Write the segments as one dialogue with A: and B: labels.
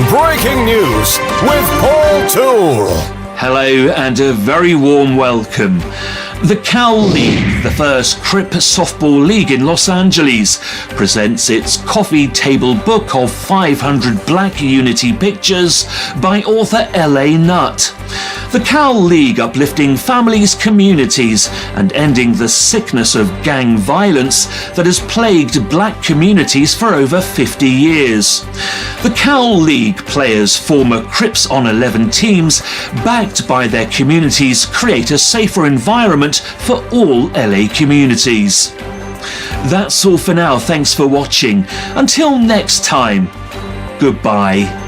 A: Breaking news with Paul Toole.
B: Hello and a very warm welcome. The Cal League, the first Crip softball league in Los Angeles, presents its coffee table book of 500 Black Unity pictures by author L.A. Nutt. The Cal League uplifting families, communities, and ending the sickness of gang violence that has plagued black communities for over 50 years. The Cal League players, former Crips on 11 teams, backed by their communities, create a safer environment for all LA communities. That's all for now. Thanks for watching. Until next time, goodbye.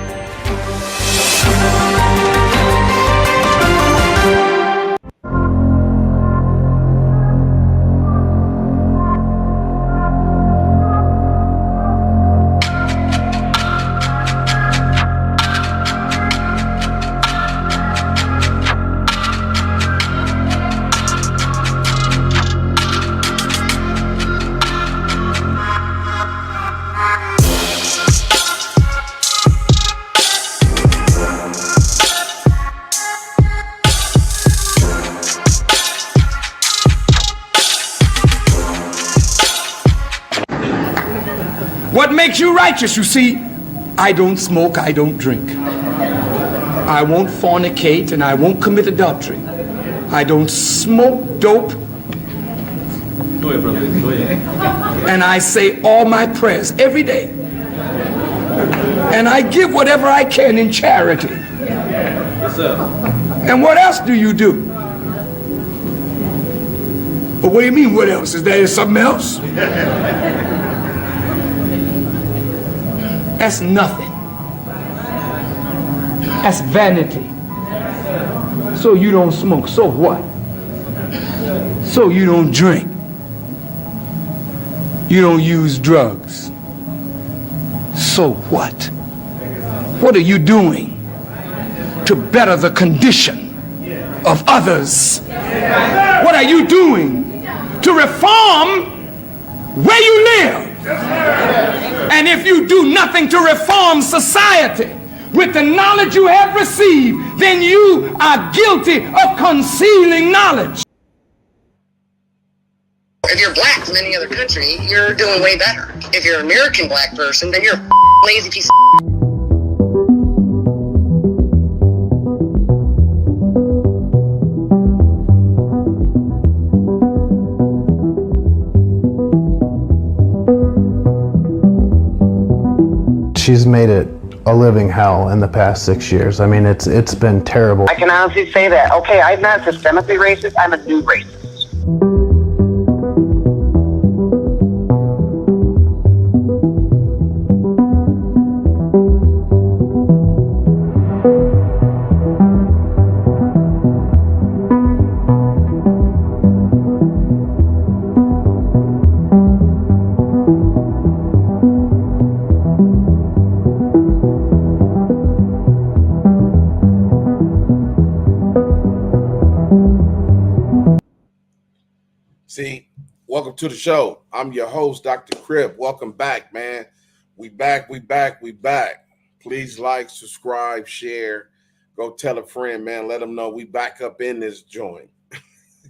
C: What makes you righteous? You see, I don't smoke, I don't drink. I won't fornicate and I won't commit adultery. I don't smoke dope. Go ahead, brother. Go ahead. And I say all my prayers every day. And I give whatever I can in charity. Yes, sir. And what else do you do? But what do you mean, what else? Is there something else? That's nothing. That's vanity. So you don't smoke, so what? So you don't drink. You don't use drugs. So what? What are you doing to better the condition of others? What are you doing to reform where you live? And if you do nothing to reform society with the knowledge you have received, then you are guilty of concealing knowledge.
D: If you're black from any other country, you're doing way better. If you're an American black person, then you're a lazy piece of
E: She's made it a living hell in the past 6 years. I mean, it's been terrible.
F: I can honestly say that. Okay, I'm not systemically racist, I'm a new racist.
G: See, welcome to the show. I'm your host, Dr. Crip. Welcome back, man. We back. Please like, subscribe, share. Go tell a friend, man. Let them know we back up in this joint.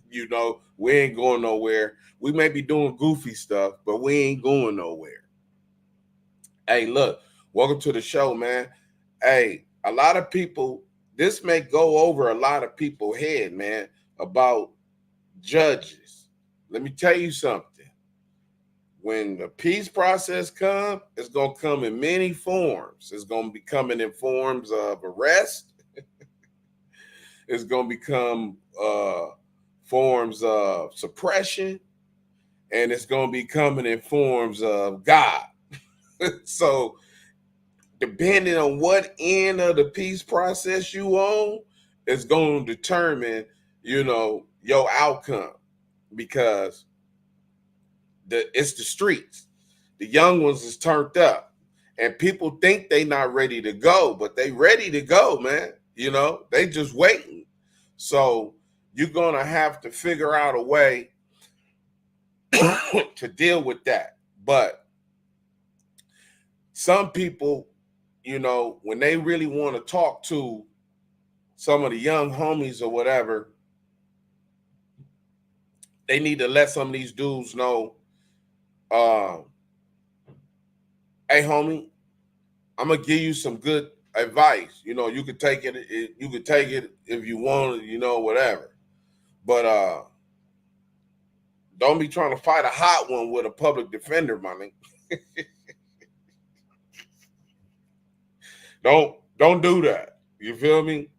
G: You know, we ain't going nowhere. We may be doing goofy stuff, but we ain't going nowhere. Hey, look, welcome to the show, man. Hey, a lot of people, this may go over a lot of people's head, man, about judges. Let me tell you something. When the peace process comes, it's going to come in many forms. It's going to be coming in forms of arrest. It's going to become forms of suppression. And it's going to be coming in forms of God. So depending on what end of the peace process you on, is going to determine, you know, your outcome. Because it's the streets. The young ones is turned up. And people think they not ready to go, but they ready to go, man. You know, they just waiting. So you're going to have to figure out a way to deal with that. But some people you know, when they really want to talk to some of the young homies or whatever, they need to let some of these dudes know, hey, homie, I'm gonna give you some good advice. You know, you could take it. You could take it if you want. You know, whatever. But don't be trying to fight a hot one with a public defender, my nigga. Don't do that. You feel me?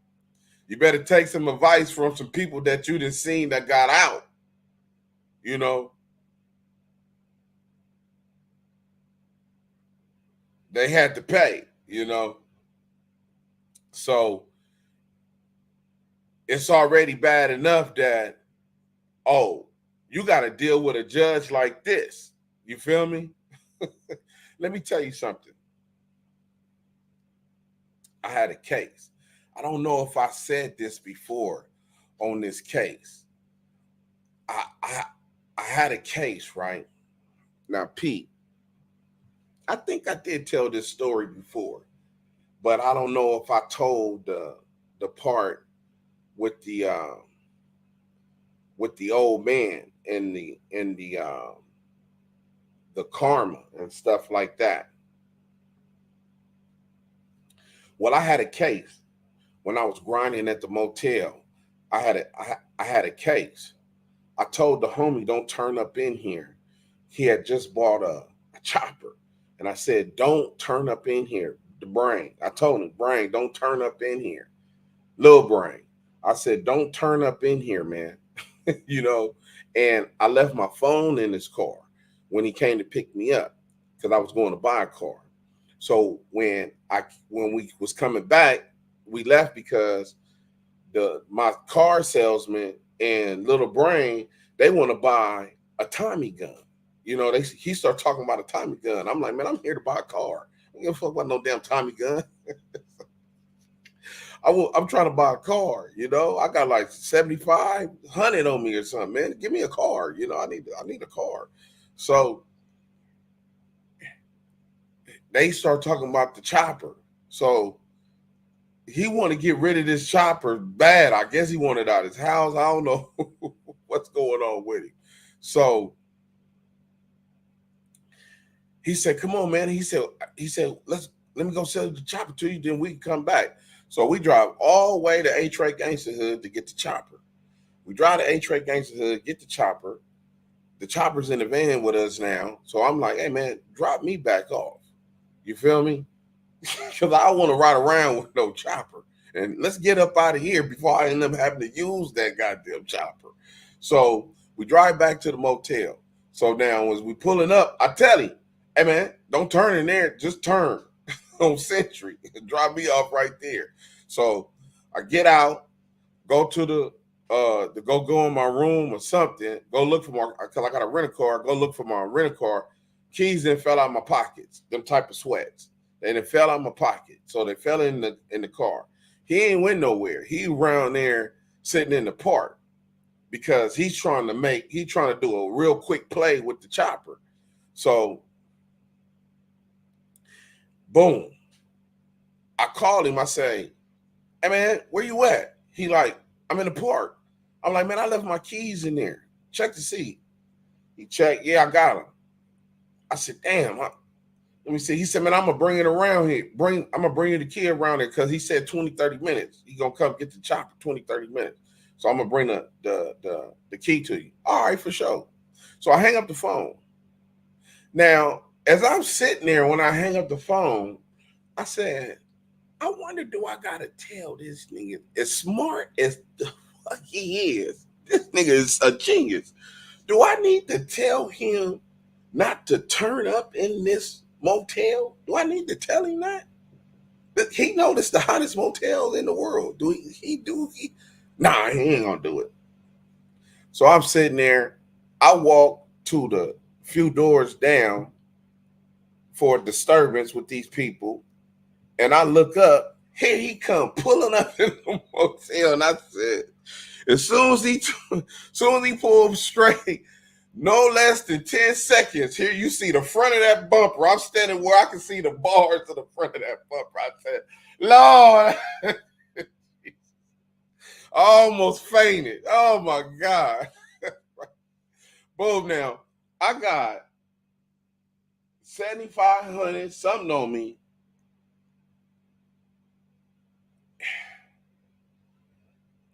G: You better take some advice from some people that you done seen that got out. You know, they had to pay. You know, so it's already bad enough that, oh, you got to deal with a judge like this. You feel me? Let me tell you something. I had a case. I don't know if I said this before on this case. I had a case, right? Now, Pete, I think I did tell this story before, but I don't know if I told the part with the old man and the karma and stuff like that. Well, I had a case when I was grinding at the motel. I had a case. I told the homie, don't turn up in here. He had just bought a chopper. And I said, don't turn up in here. The brain. I told him, brain, don't turn up in here. Little brain. I said, don't turn up in here, man. You know, and I left my phone in his car when he came to pick me up because I was going to buy a car. So when we was coming back, we left because my car salesman and little brain, they want to buy a Tommy gun. You know, he started talking about a Tommy gun. I'm like, man, I'm here to buy a car. I don't give a fuck about no damn Tommy gun. I'm trying to buy a car, you know. I got like 7,500 on me or something, man. Give me a car, you know. I need a car. So they start talking about the chopper. So he want to get rid of this chopper bad. I guess he wanted out his house. I don't know what's going on with him. So he said, come on, man. He said, let me go sell the chopper to you, then we can come back. So we drive all the way to A-Trade Gangsta Hood to get the chopper. We drive to A-Trade Gangsta Hood, get the chopper. The chopper's in the van with us now. So I'm like, hey, man, drop me back off. You feel me? Because I don't want to ride around with no chopper. And let's get up out of here before I end up having to use that goddamn chopper. So we drive back to the motel. So now as we pulling up, I tell him, hey, man, don't turn in there. Just turn on Century and drop me off right there. So I get out, go to go in my room or something, go look for because I got a rent-a-car, go look for my rent-a-car. Keys then fell out of my pockets, them type of sweats. And it fell out of my pocket. So they fell in the car. He ain't went nowhere. He around there sitting in the park because he's trying to do a real quick play with the chopper. So boom. I called him. I say, hey, man, where you at? He like, I'm in the park. I'm like, man, I left my keys in there. Check to see. He checked. Yeah, I got them. I said, damn. Let me see. He said, man, I'm going to bring it around here. I'm going to bring the kid around here because he said 20, 30 minutes. He going to come get the chopper 20, 30 minutes. So I'm going to bring the key to you. All right, for sure. So I hang up the phone. Now, as I'm sitting there, when I hang up the phone, I said, I wonder, do I got to tell this nigga, as smart as the fuck he is, this nigga is a genius. Do I need to tell him not to turn up in this motel? Do I need to tell him that? He know this the hottest motel in the world. Nah, he ain't gonna do it. So I'm sitting there. I walk to the few doors down for disturbance with these people, and I look up. Here he come pulling up in the motel, and I said, as soon as he pulled straight, No less than 10 seconds. Here you see the front of that bumper. I'm standing where I can see the bars of the front of that bumper. I said, Lord, I almost fainted. Oh my God. Boom, now I got 7,500 something on me.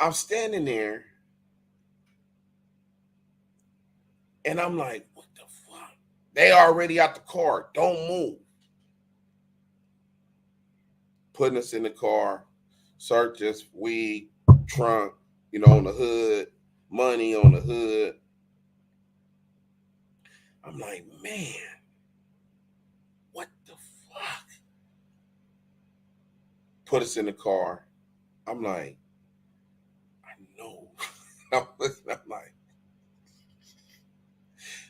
G: I'm standing there and I'm like, what the fuck? They already out the car. Don't move. Putting us in the car, search us, weed, trunk, on the hood, money on the hood. I'm like, man, what the fuck? Put us in the car. I'm like, I know. I'm like,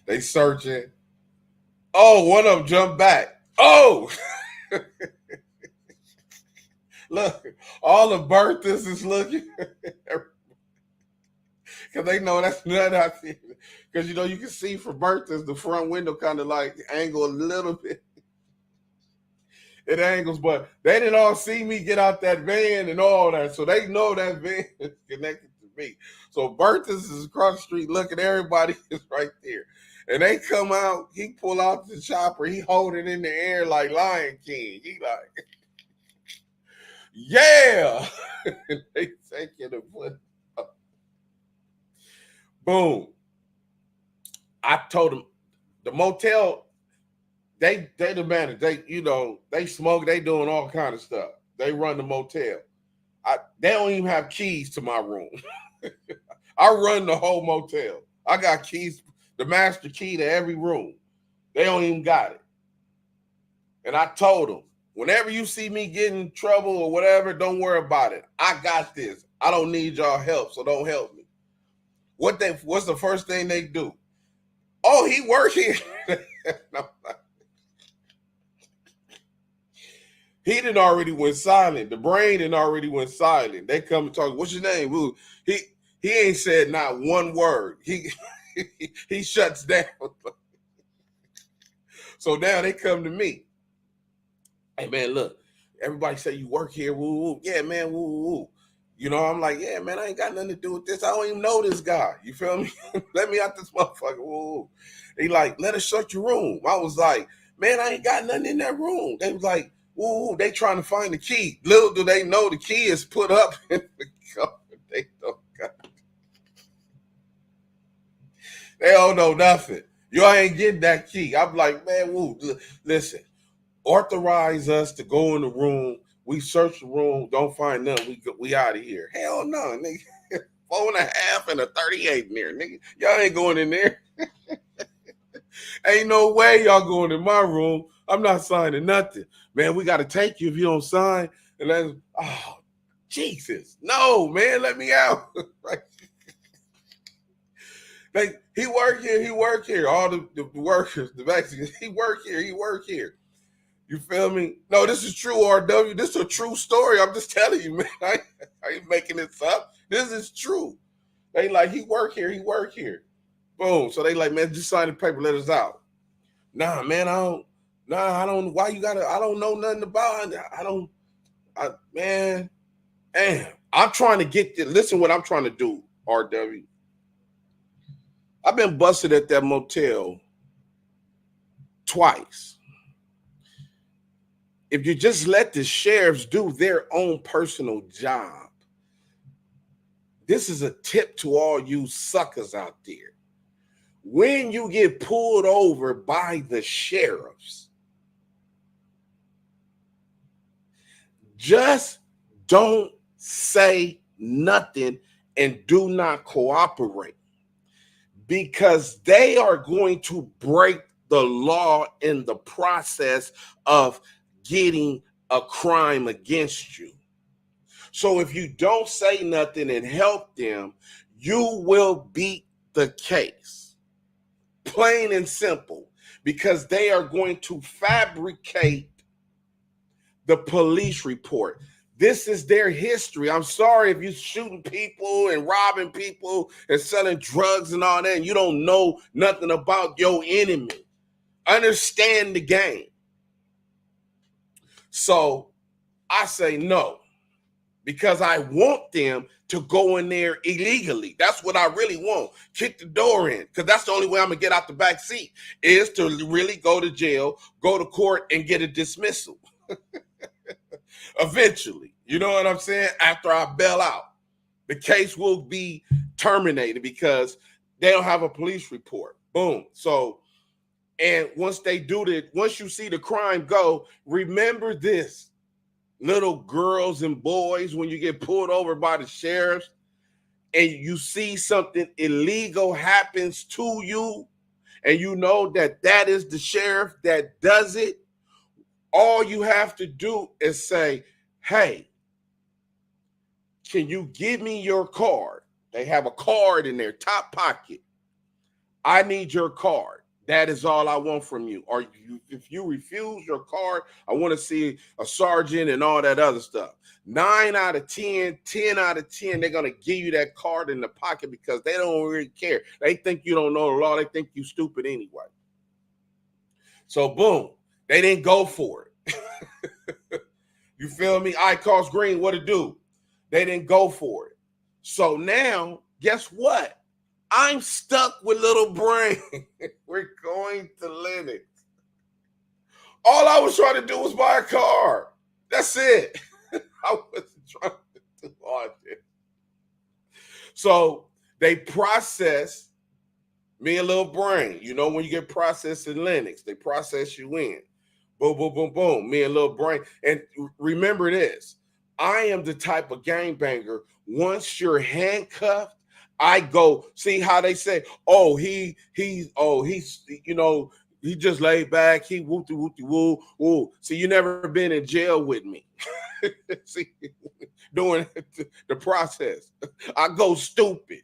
G: they searching. Oh, one of them jumped back. Oh, look, all the Berthas is looking. Because they know that's not out there. Because, you can see for Berthas, the front window kind of like angle a little bit. It angles, but they didn't all see me get out that van and all that. So they know that van is connected to me. So Berthas is across the street looking, everybody is right there. And they come out, he pull out the chopper, he hold it in the air like Lion King. He like, yeah. They take it and put it up. Boom. I told them the motel, they the manager. They smoke, they doing all kind of stuff. They run the motel. They don't even have keys to my room. I run the whole motel. I got keys, the master key to every room. They don't even got it. And I told them, whenever you see me get in trouble or whatever, don't worry about it. I got this. I don't need y'all help, so don't help me. What's the first thing they do? Oh, he works here. He done already went silent. The brain done already went silent. They come and talk. What's your name? Ooh, he ain't said not one word. He shuts down. So now they come to me. Hey man, look, everybody say you work here. Woo woo. Yeah, man, woo woo. I'm like, yeah, man, I ain't got nothing to do with this. I don't even know this guy. You feel me? Let me out this motherfucker. Woo woo. He like, let us search your room. I was like, man, I ain't got nothing in that room. They was like, ooh, they trying to find the key. Little do they know the key is put up in the cover. They don't know nothing. Y'all ain't getting that key. I'm like, man, woo, listen, authorize us to go in the room. We search the room, don't find nothing. We out of here. Hell no, nigga. 4.5 and a 38 in there, nigga. Y'all ain't going in there. Ain't no way y'all going in my room. I'm not signing nothing. Man, we got to take you if you don't sign. And then, oh, Jesus. No, man, let me out. Like, he work here. All the workers, the Mexicans, he work here. You feel me? No, this is true, RW. This is a true story. I'm just telling you, man. I ain't making this up. This is true. They like, he work here. Boom. So they like, man, just sign the paper, let us out. Nah, man, I don't, why you gotta, I don't know nothing about it. Man, damn. I'm trying to get listen what I'm trying to do, RW. I've been busted at that motel twice. If you just let the sheriffs do their own personal job, this is a tip to all you suckers out there. When you get pulled over by the sheriffs, just don't say nothing and do not cooperate, because they are going to break the law in the process of getting a crime against you. So if you don't say nothing and help them, you will beat the case. Plain and simple, because they are going to fabricate the police report. This is their history. I'm sorry if you're shooting people and robbing people and selling drugs and all that, and you don't know nothing about your enemy. Understand the game. So I say no, because I want them to go in there illegally. That's what I really want. Kick the door in, because that's the only way I'm going to get out the back seat, is to really go to jail, go to court, and get a dismissal. Eventually, you know what I'm saying? After I bail out, the case will be terminated because they don't have a police report. Boom. So, and once they do that, once you see the crime go, remember this, little girls and boys, when you get pulled over by the sheriffs and you see something illegal happens to you, and you know that that is the sheriff that does it, all you have to do is say, hey, can you give me your card? They have a card in their top pocket. I need your card. That is all I want from you. Or if you refuse your card, I want to see a sergeant and all that other stuff. 9 out of 10, 10 out of 10, they're going to give you that card in the pocket because they don't really care. They think you don't know the law. They think you stupid anyway. So boom, they didn't go for it. You feel me? I cost green, what to do? They didn't go for it. So now, guess what? I'm stuck with little brain. We're going to Lennox. All I was trying to do was buy a car. That's it. I wasn't trying to do all this. So they process me and little brain. You know, when you get processed in Lennox, they process you in. Boom, boom, boom, boom. Me and little brain. And remember this. I am the type of gangbanger. Once you're handcuffed, I go, see how they say, oh, he's, you know, he just laid back. He whoopty, whoopty, woo, woo. See, you never been in jail with me. See, doing the process. I go stupid.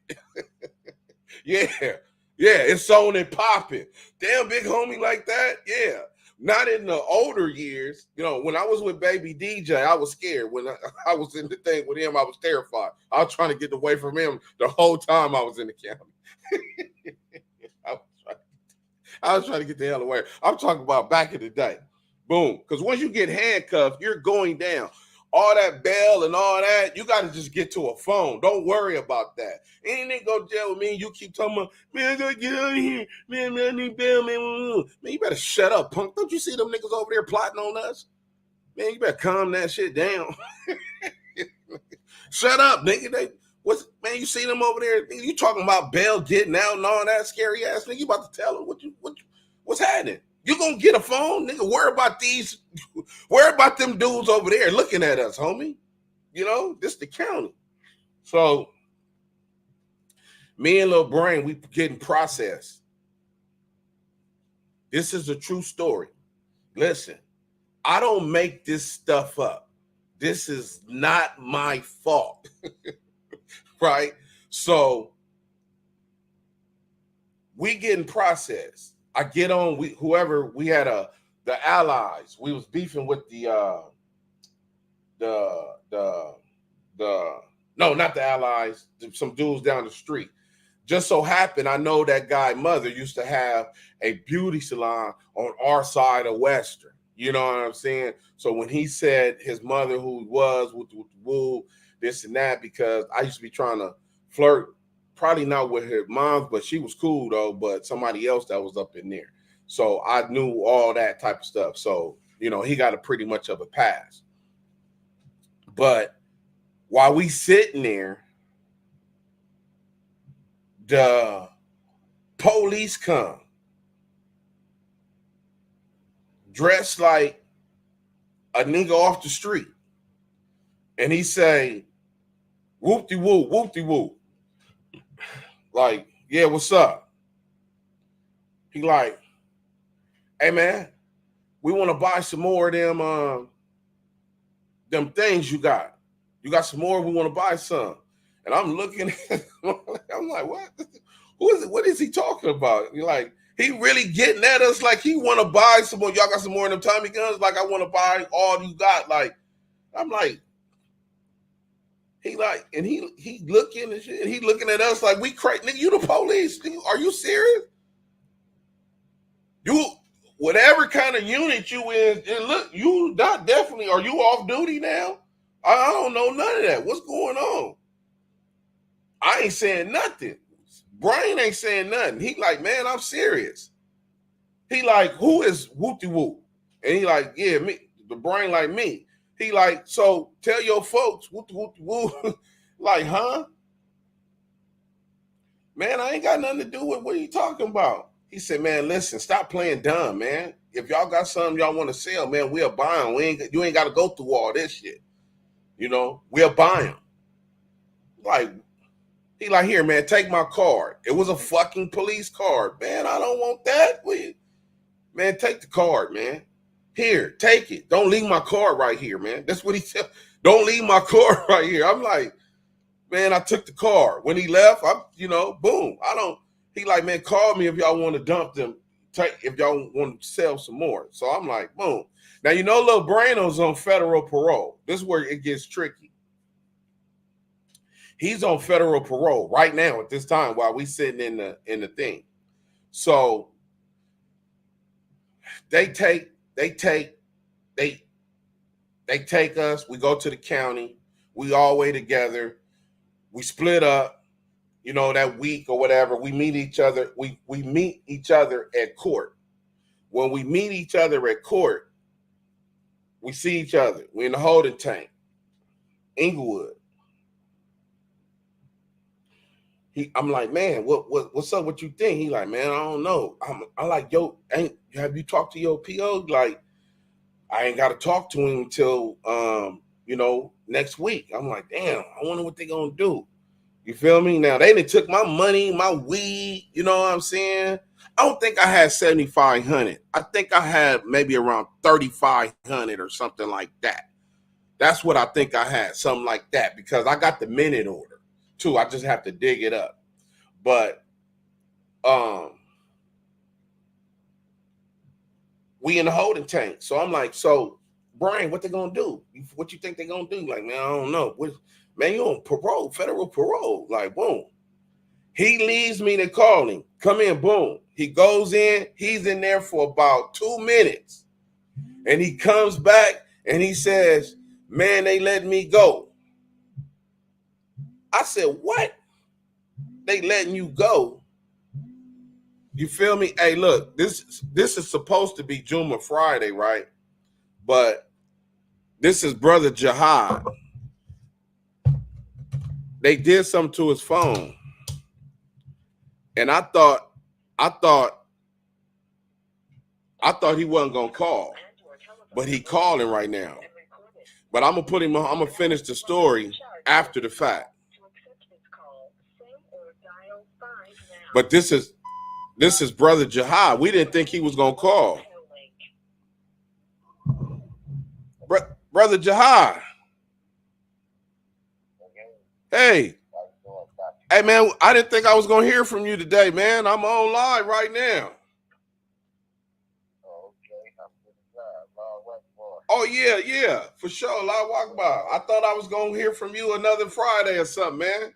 G: Yeah, it's on and popping. Damn, big homie like that? Yeah. Not in the older years. You know, when I was with baby DJ, I was scared. When I was in the thing with him, I was terrified. I was trying to get away from him the whole time I was in the county. I was trying to get the hell away. I'm talking about back in the day. Boom. Because once you get handcuffed, you're going down. All that bail and all that, you got to just get to a phone. Don't worry about that. Any nigga go to jail with me and you keep talking about, man, I got to get out of here. Man, I need bail, man. Man, you better shut up, punk. Don't you see them niggas over there plotting on us? Man, you better calm that shit down. Shut up, nigga. Man, you see them over there? You talking about bail getting out and all that scary ass nigga. You about to tell them what's happening? You gonna get a phone, nigga? Worry about them dudes over there looking at us, homie. You know, this the county. So me and Lil Brain, we getting processed. This is a true story. Listen, I don't make this stuff up. This is not my fault. Right? So we getting processed. I get on, whoever, we had the allies. We was beefing with no, not the allies, some dudes down the street. Just so happened, I know that guy mother used to have a beauty salon on our side of Western. You know what I'm saying? So when he said his mother, who was with the woo, this and that, because I used to be trying to flirt, probably not with her mom, but she was cool though, but somebody else that was up in there. So I knew all that type of stuff. So, you know, he got a pretty much of a pass. But while we sitting there, the police come dressed like a nigga off the street. And he say, whoop-de-woo, whoop-de-woo. Like, yeah, what's up? He like, hey man, we want to buy some more of them things you got. You got some more, we want to buy some. And I'm looking at him, I'm like, what? Who is it? What is he talking about? You're like, he really getting at us like he want to buy some more. Y'all got some more of them Tommy guns? Like, I want to buy all you got. Like, I'm like, He like, and he looking and shit. He looking at us like we crazy. Nigga, you the police? Nigga, are you serious? You whatever kind of unit you in, and look, you not definitely. Are you off duty now? I don't know none of that. What's going on? I ain't saying nothing. Brian ain't saying nothing. He like, man, I'm serious. He like, who is Whoopty Whoop? And he like, yeah, me. The Brian like me. He like, so tell your folks, Whoopty Whoop. Like, huh? Man, I ain't got nothing to do with what are you talking about? He said, man, listen, stop playing dumb, man. If y'all got something y'all want to sell, man, we'll buy them. You ain't got to go through all this shit. You know, we'll buy them. Like, he like, here, man, take my card. It was a fucking police card. Man, I don't want that. Man, take the card, man. Here, take it. Don't leave my card right here, man. That's what he said. Don't leave my card right here. I'm like, man, I took the card. When he left, boom. He like, man, call me if y'all want to dump them. If y'all want to sell some more. So I'm like, boom. Now, Lil Brano's on federal parole. This is where it gets tricky. He's on federal parole right now at this time while we sitting in the thing. So they take us. We go to the county. We all way together. We split up. That week or whatever. We meet each other. We meet each other at court. When we meet each other at court, we see each other. We're in the holding tank, Inglewood. I'm like, man, what's up? What you think? He like, man, I don't know. I'm like, yo, have you talked to your PO? Like, I ain't got to talk to him until next week. I'm like, damn, I wonder what they gonna do. You feel me? Now they took my money, my weed. You know what I'm saying? I don't think I had 7,500. I think I had maybe around 3,500 or something like that. That's what I think I had, something like that, because I got the minute order too. I just have to dig it up. But we in the holding tank. So I'm like, so Brian, what they gonna do? What you think they gonna do? Like, man, I don't know. Man, you on parole, federal parole. Like, boom. He leaves me to call him. Come in, boom. He goes in. He's in there for about 2 minutes. And he comes back and he says, man, they let me go. I said, what? They letting you go? You feel me? Hey, look, this is supposed to be Juma Friday, right? But this is Brother Jihad. They did something to his phone. And I thought he wasn't gonna call, but he calling right now. But I'm gonna finish the story after the fact. But this is Brother Jihad. We didn't think he was gonna call. Brother Jihad. Hey, man, I didn't think I was going to hear from you today, man. I'm on live right now. Oh, yeah, for sure. Allah Akbar. I thought I was going to hear from you another Friday or something, man.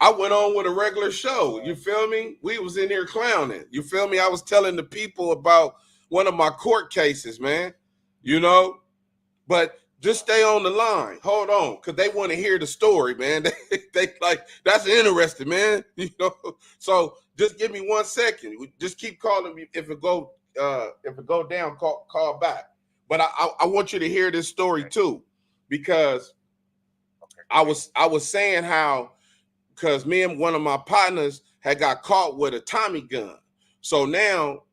G: I went on with a regular show. You feel me? We was in here clowning. You feel me? I was telling the people about one of my court cases, man. But just stay on the line. Hold on, because they want to hear the story, man. They like, that's interesting, man. So just give me 1 second. Just keep calling me. If it go down, call back. But I want you to hear this story too, because I was saying how, because me and one of my partners had got caught with a Tommy gun. So now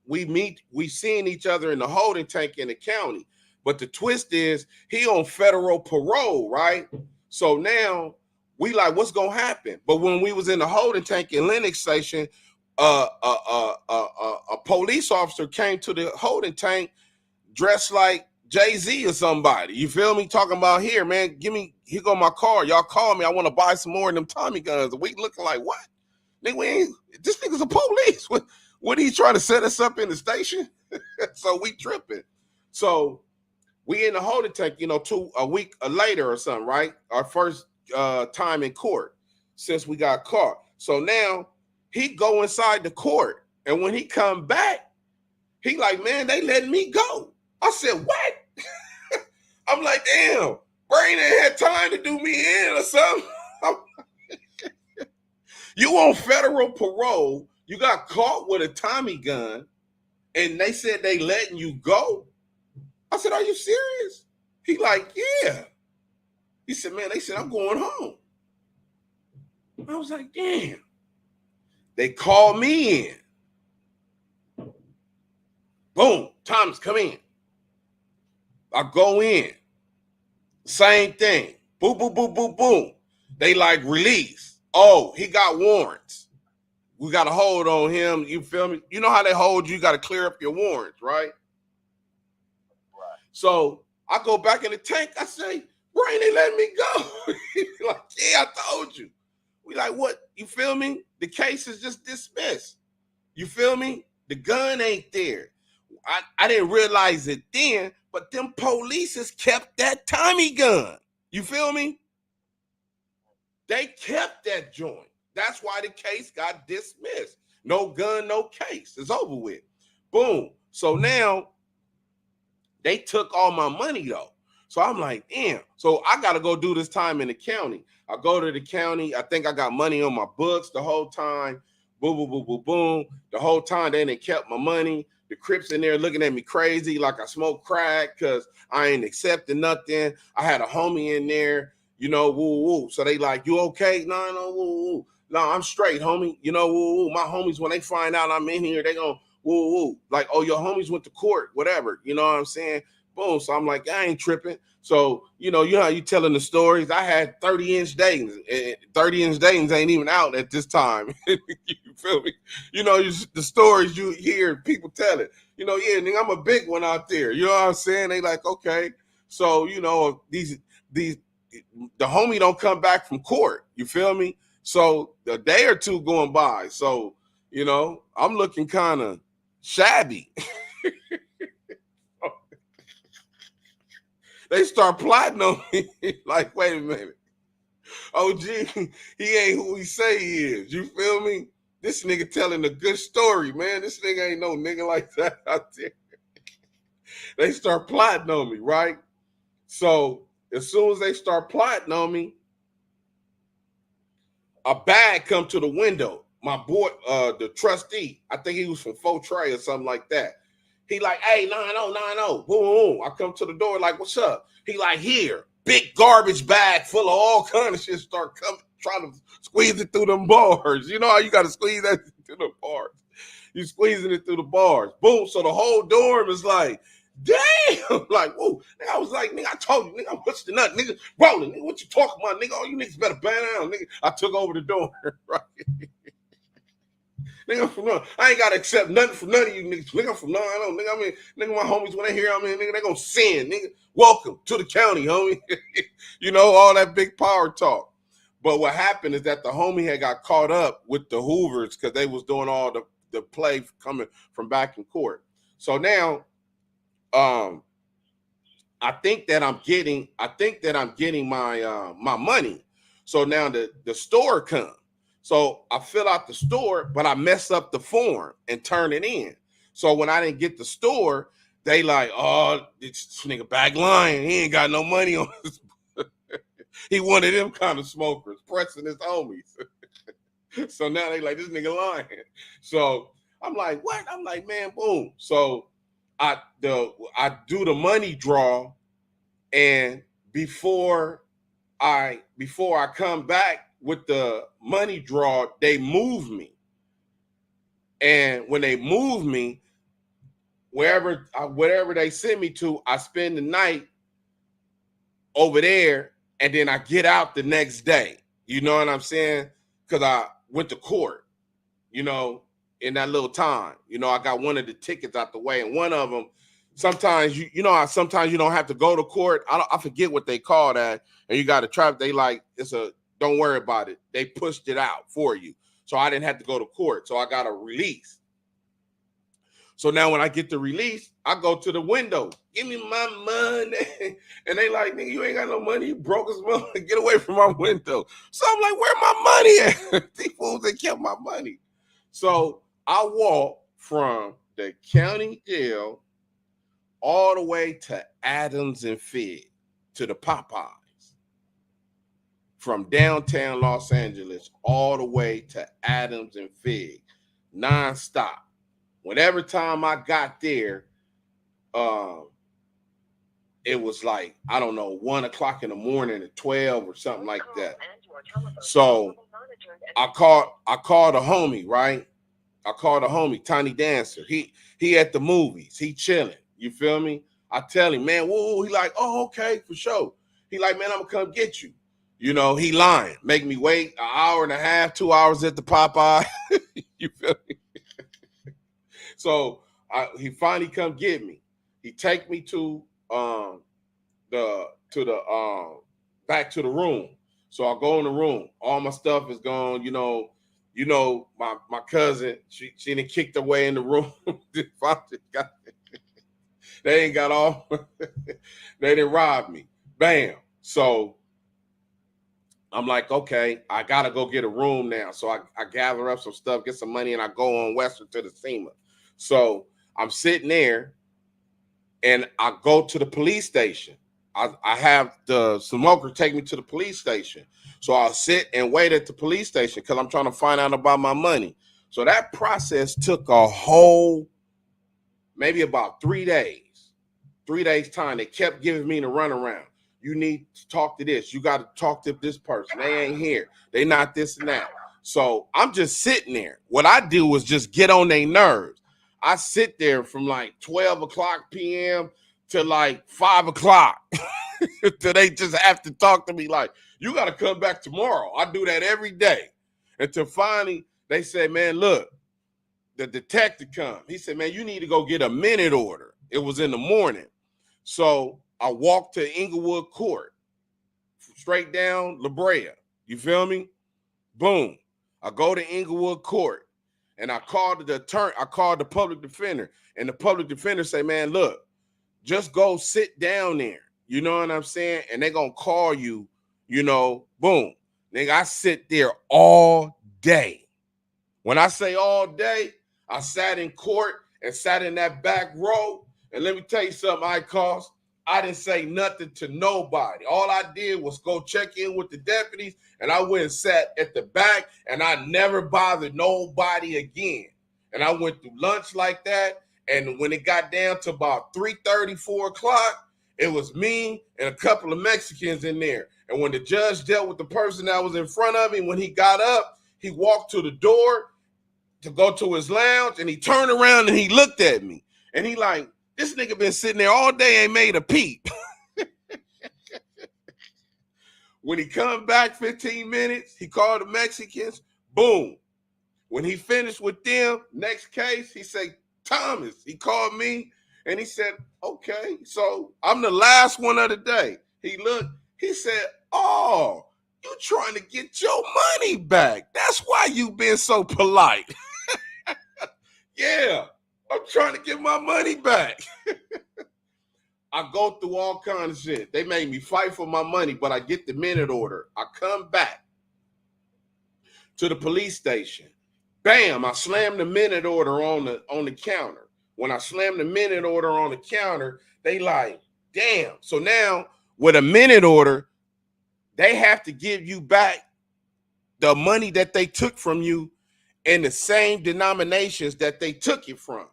G: we seeing each other in the holding tank in the county. But the twist is he on federal parole, right? So now we like, what's gonna happen? But when we was in the holding tank in Lenox Station, a police officer came to the holding tank dressed like Jay-Z or somebody. You feel me? Talking about, here, man, here go my car. Y'all call me. I want to buy some more of them Tommy guns. And we looking like, what? This nigga's a police. What are you trying to set us up in the station? So we tripping. So We in the holding tank, a week later or something, right? Our first time in court since we got caught. So now he go inside the court, and when he come back, he like, man, they letting me go. I said, what? I'm like, damn, Brain ain't had time to do me in or something. You on federal parole, you got caught with a Tommy gun, and they said they letting you go. I said, are you serious? He like, yeah. He said, man, they said I'm going home. I was like, damn. They called me in. Boom, Thomas, come in. I go in. Same thing. Boom, boom, boom, boom, boom. They like release. Oh, he got warrants. We got to hold on him. You feel me? You know how they hold you? You got to clear up your warrants, right? Right. So I go back in the tank. I say, Brain, they let me go. He's like, yeah, I told you. We like, what? You feel me? The case is just dismissed. You feel me? The gun ain't there. I didn't realize it then, but them polices kept that Tommy gun. You feel me? They kept that joint. That's why the case got dismissed. No gun, no case. It's over with. Boom. So now they took all my money though. So I'm like, damn. So I got to go do this time in the county. I go to the county. I think I got money on my books the whole time. Boom, boom, boom, boom, boom. The whole time they kept my money. The Crips in there looking at me crazy like I smoked crack because I ain't accepting nothing. I had a homie in there, woo, woo. So they like, you okay? No, woo, woo. No, I'm straight, homie. Woo, woo. My homies, when they find out I'm in here, they gonna woo, woo. Like, oh, your homies went to court, whatever. You know what I'm saying? Boom. So I'm like, I ain't tripping. So, you know how you telling the stories. I had 30-inch Dayton's. 30-inch Dayton's ain't even out at this time. You feel me? The stories you hear people tell it. Yeah, nigga, I'm a big one out there. You know what I'm saying? They like, okay. So, the homie don't come back from court. You feel me? So a day or two going by. So, I'm looking kind of shabby. They start plotting on me. Like, wait a minute. OG, he ain't who he say he is. You feel me? This nigga telling a good story, man. This nigga ain't no nigga like that out there. They start plotting on me, right? So as soon as they start plotting on me, a bag come to the window. My boy, the trustee, I think he was from Fortray or something like that. He like, hey, 9090. Boom, boom. I come to the door like, what's up? He like, here, big garbage bag full of all kind of shit. Start coming, trying to squeeze it through them bars. You know how you got to squeeze that through the bars. You squeezing it through the bars. Boom. So the whole dorm is like, damn. Like, whoa. I was like, nigga, I told you, nigga, I'm pushing the nut. Nigga, rolling. Nigga, what you talking about, nigga? Oh, you niggas better ban down, nigga. I took over the dorm, right? Nigga, I ain't gotta accept nothing from none of you niggas. Nigga, I'm from none. Nigga, my homies when they hear I'm in, nigga, they gonna send, nigga. Welcome to the county, homie. All that big power talk. But what happened is that the homie had got caught up with the Hoovers because they was doing all the play coming from back in court. So now, I think that I'm getting my my money. So now the store comes. So I fill out the store, but I mess up the form and turn it in. So when I didn't get the store, they like, oh, this nigga back lying. He ain't got no money on his. He one of them kind of smokers, pressing his homies. So now they like, this nigga lying. So I'm like, what? I'm like, man, boom. So I do the money draw, and before I come back with the money draw, they move me. And when they move me, wherever they send me to, I spend the night over there, and then I get out the next day. You know what I'm saying? Because I went to court, in that little time. I got one of the tickets out the way, and one of them, sometimes sometimes you don't have to go to court. I forget what they call that, and you got to try. They like don't worry about it. They pushed it out for you, so I didn't have to go to court. So I got a release. So now when I get the release, I go to the window. Give me my money. And they like, nigga, you ain't got no money. You broke as well. Get away from my window. So I'm like, where my money at? These fools, they kept my money. So I walked from the county jail all the way to Adams and Fig, to the Popeyes. From downtown Los Angeles all the way to Adams and Fig, nonstop. Whenever time I got there, it was like, I don't know, 1 o'clock in the morning or 12 or something like that. So I called a homie, right? I called a homie, Tiny Dancer. He at the movies. He chilling. You feel me? I tell him, man, whoa. He like, oh, okay, for sure. He like, man, I'm gonna come get you. You know, he lying. Make me wait an hour and a half, 2 hours at the Popeye. You feel me? So he finally come get me. He take me to back to the room. So I go in the room. All my stuff is gone. You know, my cousin, she done kicked her way in the room. They ain't got all. They didn't rob me. Bam. So I'm like, okay, I gotta go get a room now. So I gather up some stuff, get some money, and I go on Western to the SEMA. So I'm sitting there, and I go to the police station. I have the smoker take me to the police station. So I'll sit and wait at the police station because I'm trying to find out about my money. So that process took a whole, maybe about 3 days. 3 days time. They kept giving me the runaround. You need to talk to this. You got to talk to this person. They ain't here. They not this and that. So I'm just sitting there. What I do is just get on their nerves. I sit there from like 12 o'clock p.m. to like 5 o'clock till they just have to talk to me like, you got to come back tomorrow. I do that every day. Until finally they say, man, look, the detective come. He said, man, you need to go get a minute order. It was in the morning. So I walked to Inglewood Court, straight down La Brea. You feel me? Boom. I go to Inglewood Court, and I called the attorney. I called the public defender, and the public defender say, man, look, just go sit down there. You know what I'm saying? And they're going to call you, you know, boom. Nigga, I sit there all day. When I say all day, I sat in court and sat in that back row. And let me tell you something, I didn't say nothing to nobody. All I did was go check in with the deputies, and I went and sat at the back, and I never bothered nobody again. And I went through lunch like that, and when it got down to about 3:30, 4 o'clock, it was me and a couple of Mexicans in there. And when the judge dealt with the person that was in front of him, when he got up, he walked to the door to go to his lounge, and he turned around and he looked at me. And he like, this nigga been sitting there all day, ain't made a peep. When he come back 15 minutes, he called the Mexicans, boom. When he finished with them, next case, he said, Thomas, he called me, and he said, okay, so I'm the last one of the day. He looked, he said, oh, you trying to get your money back. That's why you been so polite. Yeah. I'm trying to get my money back. I go through all kinds of shit. They made me fight for my money, but I get the minute order. I come back to the police station. Bam, I slam the minute order on the counter. When I slam the minute order on the counter, they like, damn. So now with a minute order, they have to give you back the money that they took from you in the same denominations that they took it from.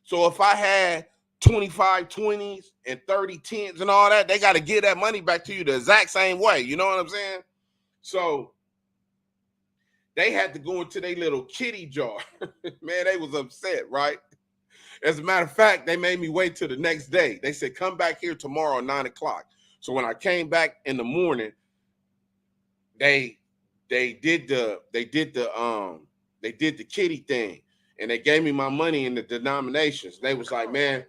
G: So if I had 25 20s and 30 10s and all that, they got to give that money back to you the exact same way. You know what I'm saying? So they had to go into their little kitty jar. Man, they was upset, right? As a matter of fact, they made me wait till the next day. They said, come back here tomorrow at 9 o'clock. So when I came back in the morning, they did the kitty thing. And they gave me my money in the denominations. They was like, man,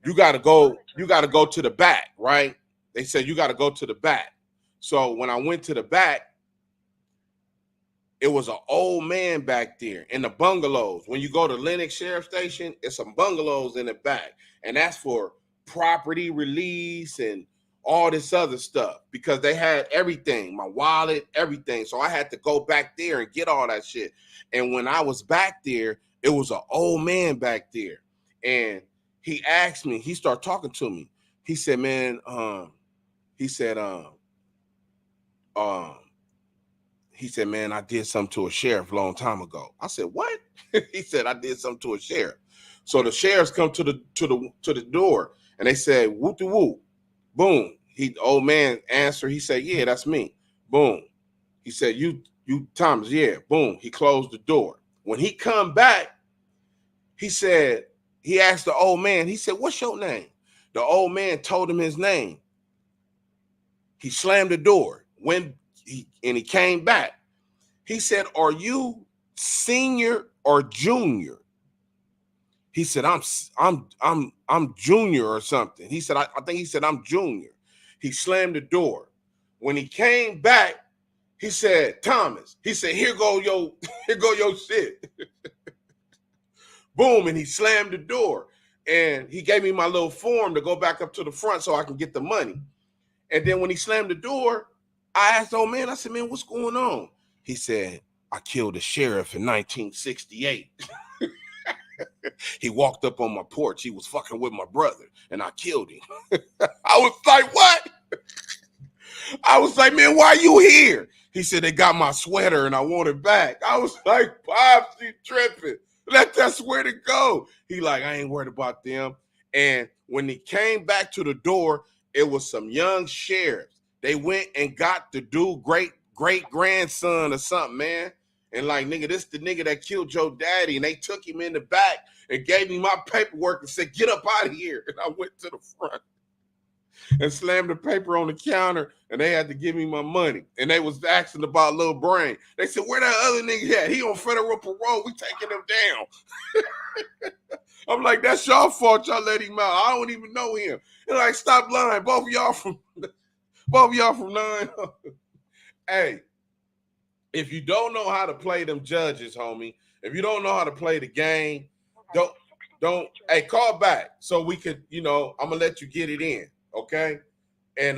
G: you gotta go to the back, right? They said you gotta go to the back. So when I went to the back, it was an old man back there in the bungalows. When you go to Lenox Sheriff Station, it's some bungalows in the back. And that's for property release and all this other stuff because they had everything, my wallet, everything. So I had to go back there and get all that shit. And when I was back there, it was an old man back there. And he asked me, he started talking to me. He said, man, he said, man, I did something to a sheriff a long time ago. I said, what? He said, I did something to a sheriff. So the sheriffs come to the door and they said, whoop de whoop. Boom. The old man answered. He said, yeah, that's me. Boom. He said, you Thomas, yeah. Boom. He closed the door. When he come back, he said, he asked the old man, he said, what's your name? The old man told him his name. He slammed the door. He came back. He said, are you senior or junior? He said, I'm junior or something. He said, I think he said, I'm junior. He slammed the door. When he came back, he said, Thomas, he said, here go your shit. Boom, and he slammed the door. And he gave me my little form to go back up to the front so I can get the money. And then when he slammed the door, I asked the old man, I said, man, what's going on? He said, I killed a sheriff in 1968. He walked up on my porch. He was fucking with my brother, and I killed him. I was like, what? I was like, man, why you here? He said, they got my sweater, and I want it back. I was like, Pops, you tripping. Let that sweater go. He like, I ain't worried about them. And when he came back to the door, it was some young sheriffs. They went and got the dude, great-grandson or something, man. And like, nigga, this the nigga that killed your daddy. And they took him in the back and gave me my paperwork and said, get up out of here. And I went to the front and slammed the paper on the counter. And they had to give me my money. And they was asking about Lil Brain. They said, where that other nigga at? He on federal parole. We taking him down. I'm like, that's y'all fault. Y'all let him out. I don't even know him. They're like, stop lying. Both of y'all from 9. Hey. If you don't know how to play them judges, homie, if you don't know how to play the game, don't, hey, call back so we could, I'm gonna let you get it in, okay? And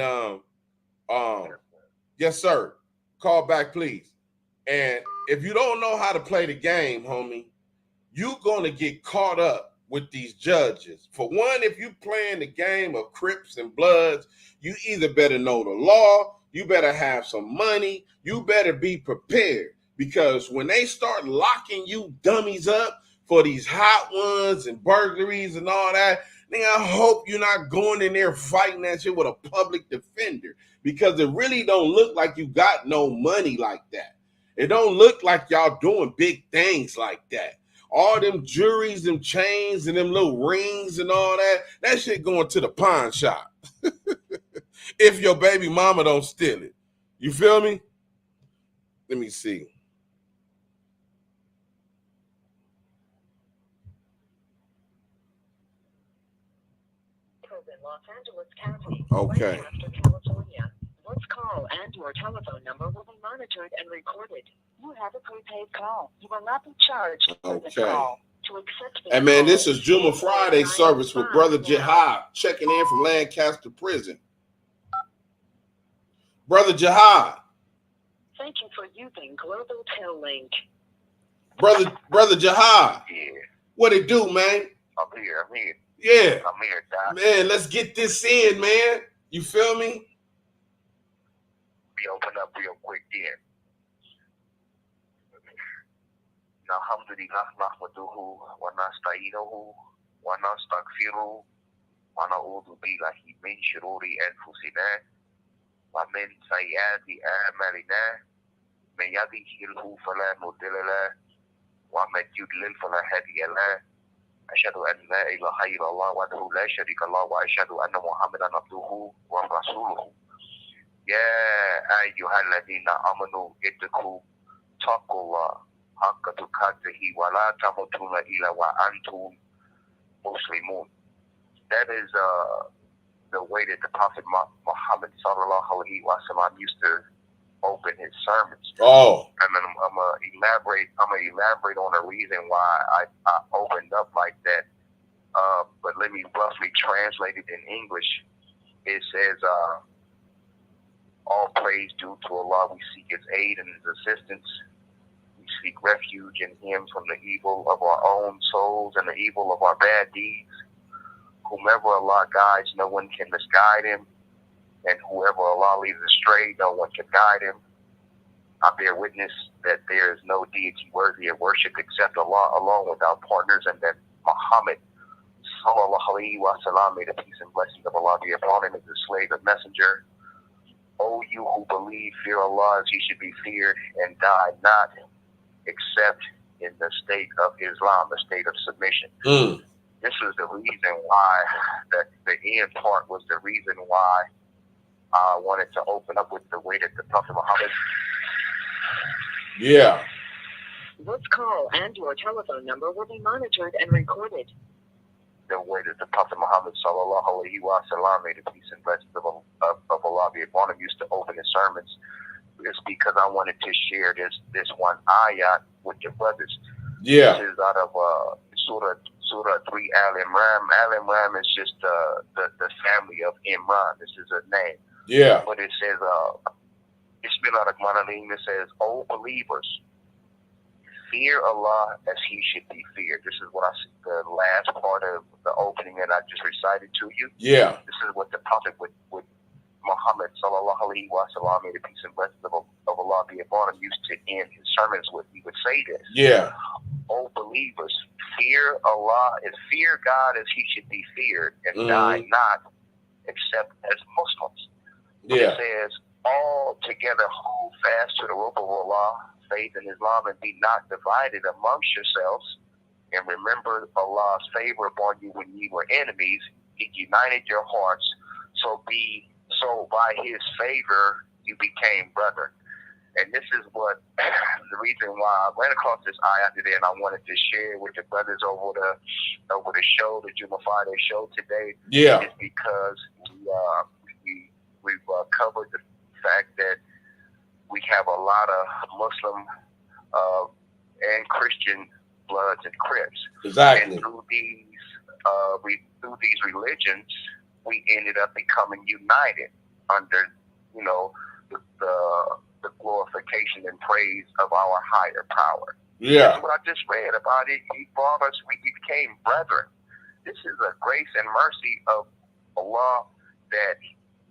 G: yes, sir. Call back, please. And if you don't know how to play the game, homie, you're gonna get caught up with these judges. For one, if you playing the game of Crips and Bloods, you either better know the law, you better have some money, you better be prepared. Because when they start locking you dummies up for these hot ones and burglaries and all that, nigga, I hope you're not going in there fighting that shit with a public defender. Because it really don't look like you got no money like that. It don't look like y'all doing big things like that. All them jewelries, them chains, and them little rings and all that shit going to the pawn shop. If your baby mama don't steal it. You feel me? Let me see.
H: In Los Angeles County,
G: okay.
H: Lancaster, California. This call and your telephone number will be monitored and recorded. You have a prepaid call. You will not be charged for this call. To accept this
G: and man, this is Juma Friday service with Brother Jihad checking in from Lancaster Prison. Brother Jihad.
H: Thank you for using Global Tel Link.
G: Brother Jihad.
I: Yeah.
G: What it do, man?
I: I'm here.
G: Yeah.
I: I'm here, Doc.
G: Man, let's get this in, man. You feel me?
I: We open up real quick there. Alhamdulillah, nahmaduhu, wa nasta'inuhu, wa nastaghfiruhu, wa na'udhu billahi min shururi anfusina, wa min sayyiati a'malina, man yahdihillahu fala mudilla lahu, wa man yudlil fala hadiya lahu. أشهد أن لا إله إلا الله وحده لا شريك له وأشهد أن محمدا عبده ورسوله يا أيها الذين آمنوا اتقوا الله حق تقاته ولا تموتن إلا وأنتم مسلمون. That is the way that the Prophet Muhammad sallallahu alaihi wasallam used to open his sermons.
G: Oh.
I: And then I'm gonna elaborate on the reason why I opened up like that. But let me roughly translate it in English. It says, all praise due to Allah. We seek his aid and his assistance. We seek refuge in him from the evil of our own souls and the evil of our bad deeds. Whomever Allah guides, no one can misguide him. And whoever Allah leaves astray, no one can guide him. I bear witness that there is no deity worthy of worship except Allah alone without partners, and that Muhammad sallallahu alaihi wasallam, may the peace and blessings of Allah be upon him, is the slave and messenger. O you who believe, fear Allah as he should be feared, and die not except in the state of Islam, the state of submission. This is the reason why the end part was the reason why I wanted to open up with the way that the Prophet Muhammad.
G: Yeah.
H: This call and your telephone number will be monitored and recorded.
I: The way that the Prophet Muhammad sallallahu alaihi wasallam, may the peace and blessings of Allah be upon him, used to open his sermons. It's because I wanted to share this one ayat with your brothers.
G: Yeah.
I: This is out of Surah 3 Al-Imran. Al-Imran is just the family of Imran. This is a name.
G: Yeah.
I: But it says, Bismillahirrahmanirrahim, it says, O believers, fear Allah as he should be feared. This is what the last part of the opening that I just recited to you.
G: Yeah.
I: This is what the Prophet would Muhammad sallallahu alaihi wasallam, may the peace and blessings of Allah be upon him, used to end his sermons with. He would say this.
G: Yeah.
I: O believers, fear Allah and fear God as he should be feared, and die not except as Muslims.
G: Yeah.
I: It says, all together hold fast to the rope of Allah, faith in Islam, and be not divided amongst yourselves. And remember Allah's favor upon you when ye were enemies. He united your hearts. So by his favor you became brethren. And this is what the reason why I ran across this ayah today, and I wanted to share with the brothers over the show, the Juma Friday show today.
G: Yeah.
I: Is because we've covered the fact that we have a lot of Muslim and Christian Bloods and Crips.
G: Exactly.
I: And through these religions, we ended up becoming united under, the glorification and praise of our higher power.
G: Yeah.
I: That's what I just read about it. He brought us, we became brethren. This is a grace and mercy of Allah that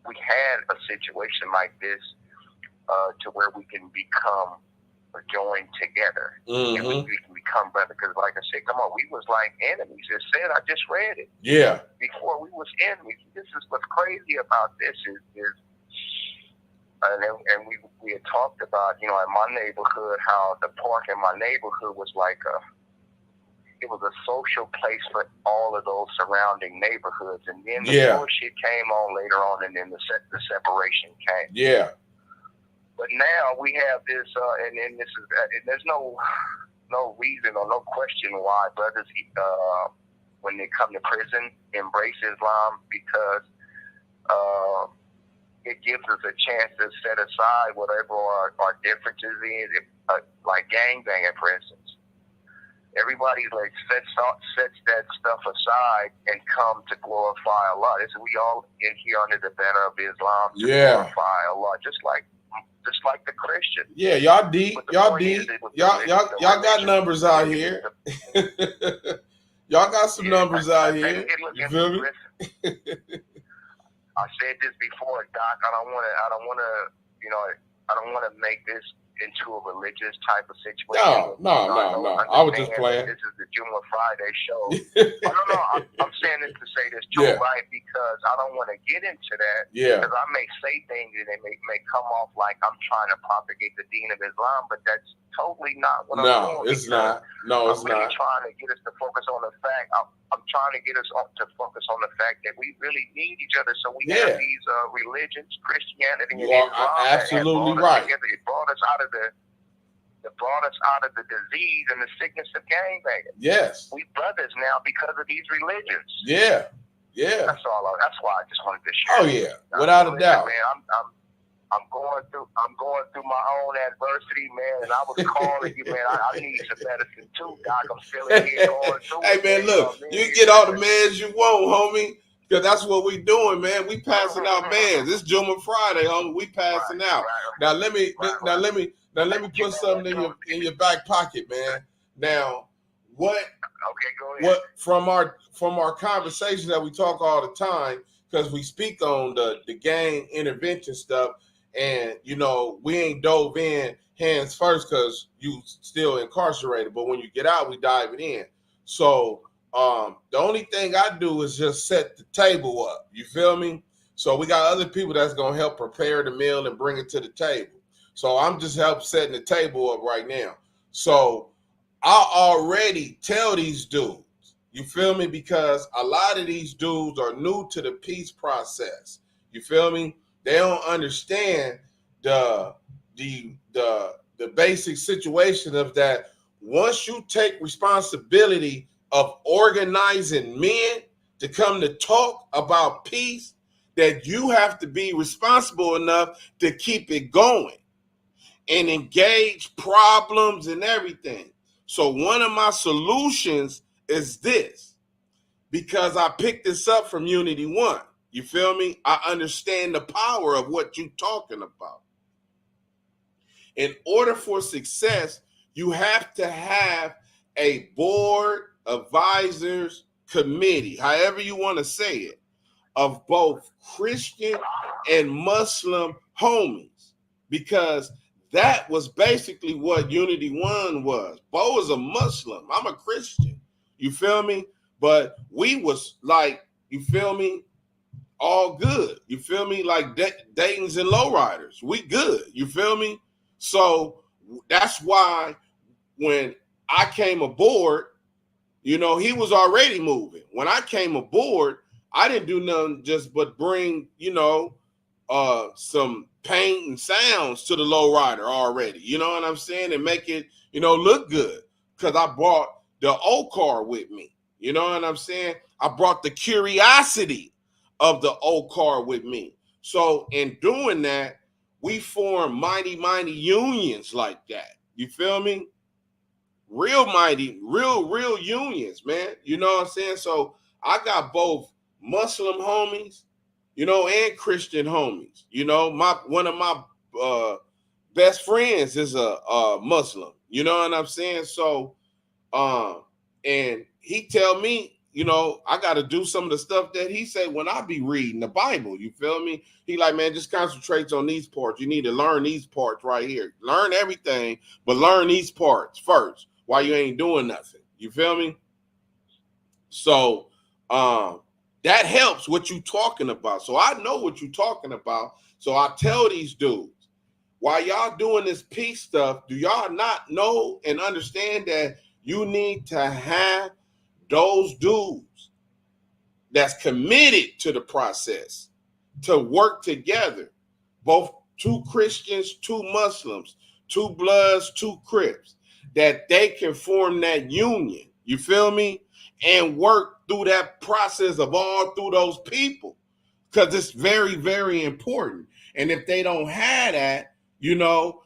I: we had a situation like this to where we can become joined together. And we can become brethren. Because like I said, come on, we was like enemies. It said, I just read it.
G: Yeah.
I: Before we was enemies. This is what's crazy about this is and we had talked about, in my neighborhood, how the park in my neighborhood was like it was a social place for all of those surrounding neighborhoods. And then the bullshit came on later on, and then the separation came.
G: Yeah.
I: But now we have this, and there's no reason or no question why brothers, when they come to prison, embrace Islam, because it gives us a chance to set aside whatever our differences is, like gangbanging, for instance. Everybody sets that stuff aside and come to glorify Allah. We all in here under the banner of Islam to glorify Allah, just like the Christian.
G: Yeah, y'all deep. Y'all deep. Y'all got numbers out here. Y'all got some numbers out here. You feel me?
I: I said this before, Doc. I don't want to make this into a religious type of situation.
G: No. I was just playing.
I: This is the Juma Friday show. I'm saying this to say this too, right? Because I don't want to get into that.
G: Yeah.
I: Because I may say things and they may come off like I'm trying to propagate the deen of Islam, but that's totally not what I'm doing.
G: It's not. No, it's
I: I'm really
G: not.
I: trying to get us to focus on the fact. I'm trying to get us to focus on the fact that we really need each other. So we have these religions, Christianity, and
G: You
I: Islam.
G: are absolutely right.
I: It brought us out of the disease and the sickness of gangbanging.
G: Yes.
I: We brothers now because of these religions.
G: Yeah.
I: That's all. That's why I just wanted to share.
G: Oh yeah, without a doubt.
I: Man, I'm going through my own adversity, man, and I was calling you, man. I need some medicine too, Doc. I'm still in here going through
G: Hey,
I: it.
G: man, look, you get all the meds you want, homie, because that's what we doing, man. We passing out meds. It's Juma Friday, homie. We passing out. Now let me put something in your back pocket, man. Now, what?
I: Okay, go ahead.
G: What from our conversation that we talk all the time, because we speak on the gang intervention stuff, and you know we ain't dove in hands first because you still incarcerated, but when you get out, we dive it in. So the only thing I do is just set the table up. You feel me? So we got other people that's gonna help prepare the meal and bring it to the table. So I'm just help setting the table up right now. So I already tell these dudes, you feel me? Because a lot of these dudes are new to the peace process. You feel me? They don't understand the basic situation of that. Once you take responsibility of organizing men to come to talk about peace, that you have to be responsible enough to keep it going and engage problems and everything. So one of my solutions is this, because I picked this up from Unity One. You feel me? I understand the power of what you're talking about. In order for success, you have to have a board, advisors, committee, however you want to say it, of both Christian and Muslim homies, because that was basically what Unity One was. Bo is a Muslim. I'm a Christian. You feel me? But we was like, you feel me? All good. You feel me? Like Dayton's and lowriders. We good. You feel me? So that's why when I came aboard, you know, he was already moving. When I came aboard, I didn't do nothing just but bring, you know, some paint and sounds to the lowrider already. You know what I'm saying? And make it, you know, look good. Because I brought the old car with me. You know what I'm saying? I brought the curiosity of the old car with me. So in doing that, we form mighty unions like that. You feel me? Real mighty, real unions, man. You know what I'm saying? So I got both Muslim homies, you know, and Christian homies. You know, one of my best friends is a Muslim. You know what I'm saying? So, and he tell me, you know, I got to do some of the stuff that he said when I be reading the Bible. You feel me? He like, man, just concentrate on these parts. You need to learn these parts right here. Learn everything, but learn these parts first while you ain't doing nothing. You feel me? So that helps what you talking about. So I know what you talking about. So I tell these dudes, while y'all doing this peace stuff, do y'all not know and understand that you need to have those dudes that's committed to the process to work together, both two Christians, two Muslims, two Bloods, two Crips, that they can form that union, you feel me, and work through that process of all through those people, because it's very, very important. And if they don't have that, you know,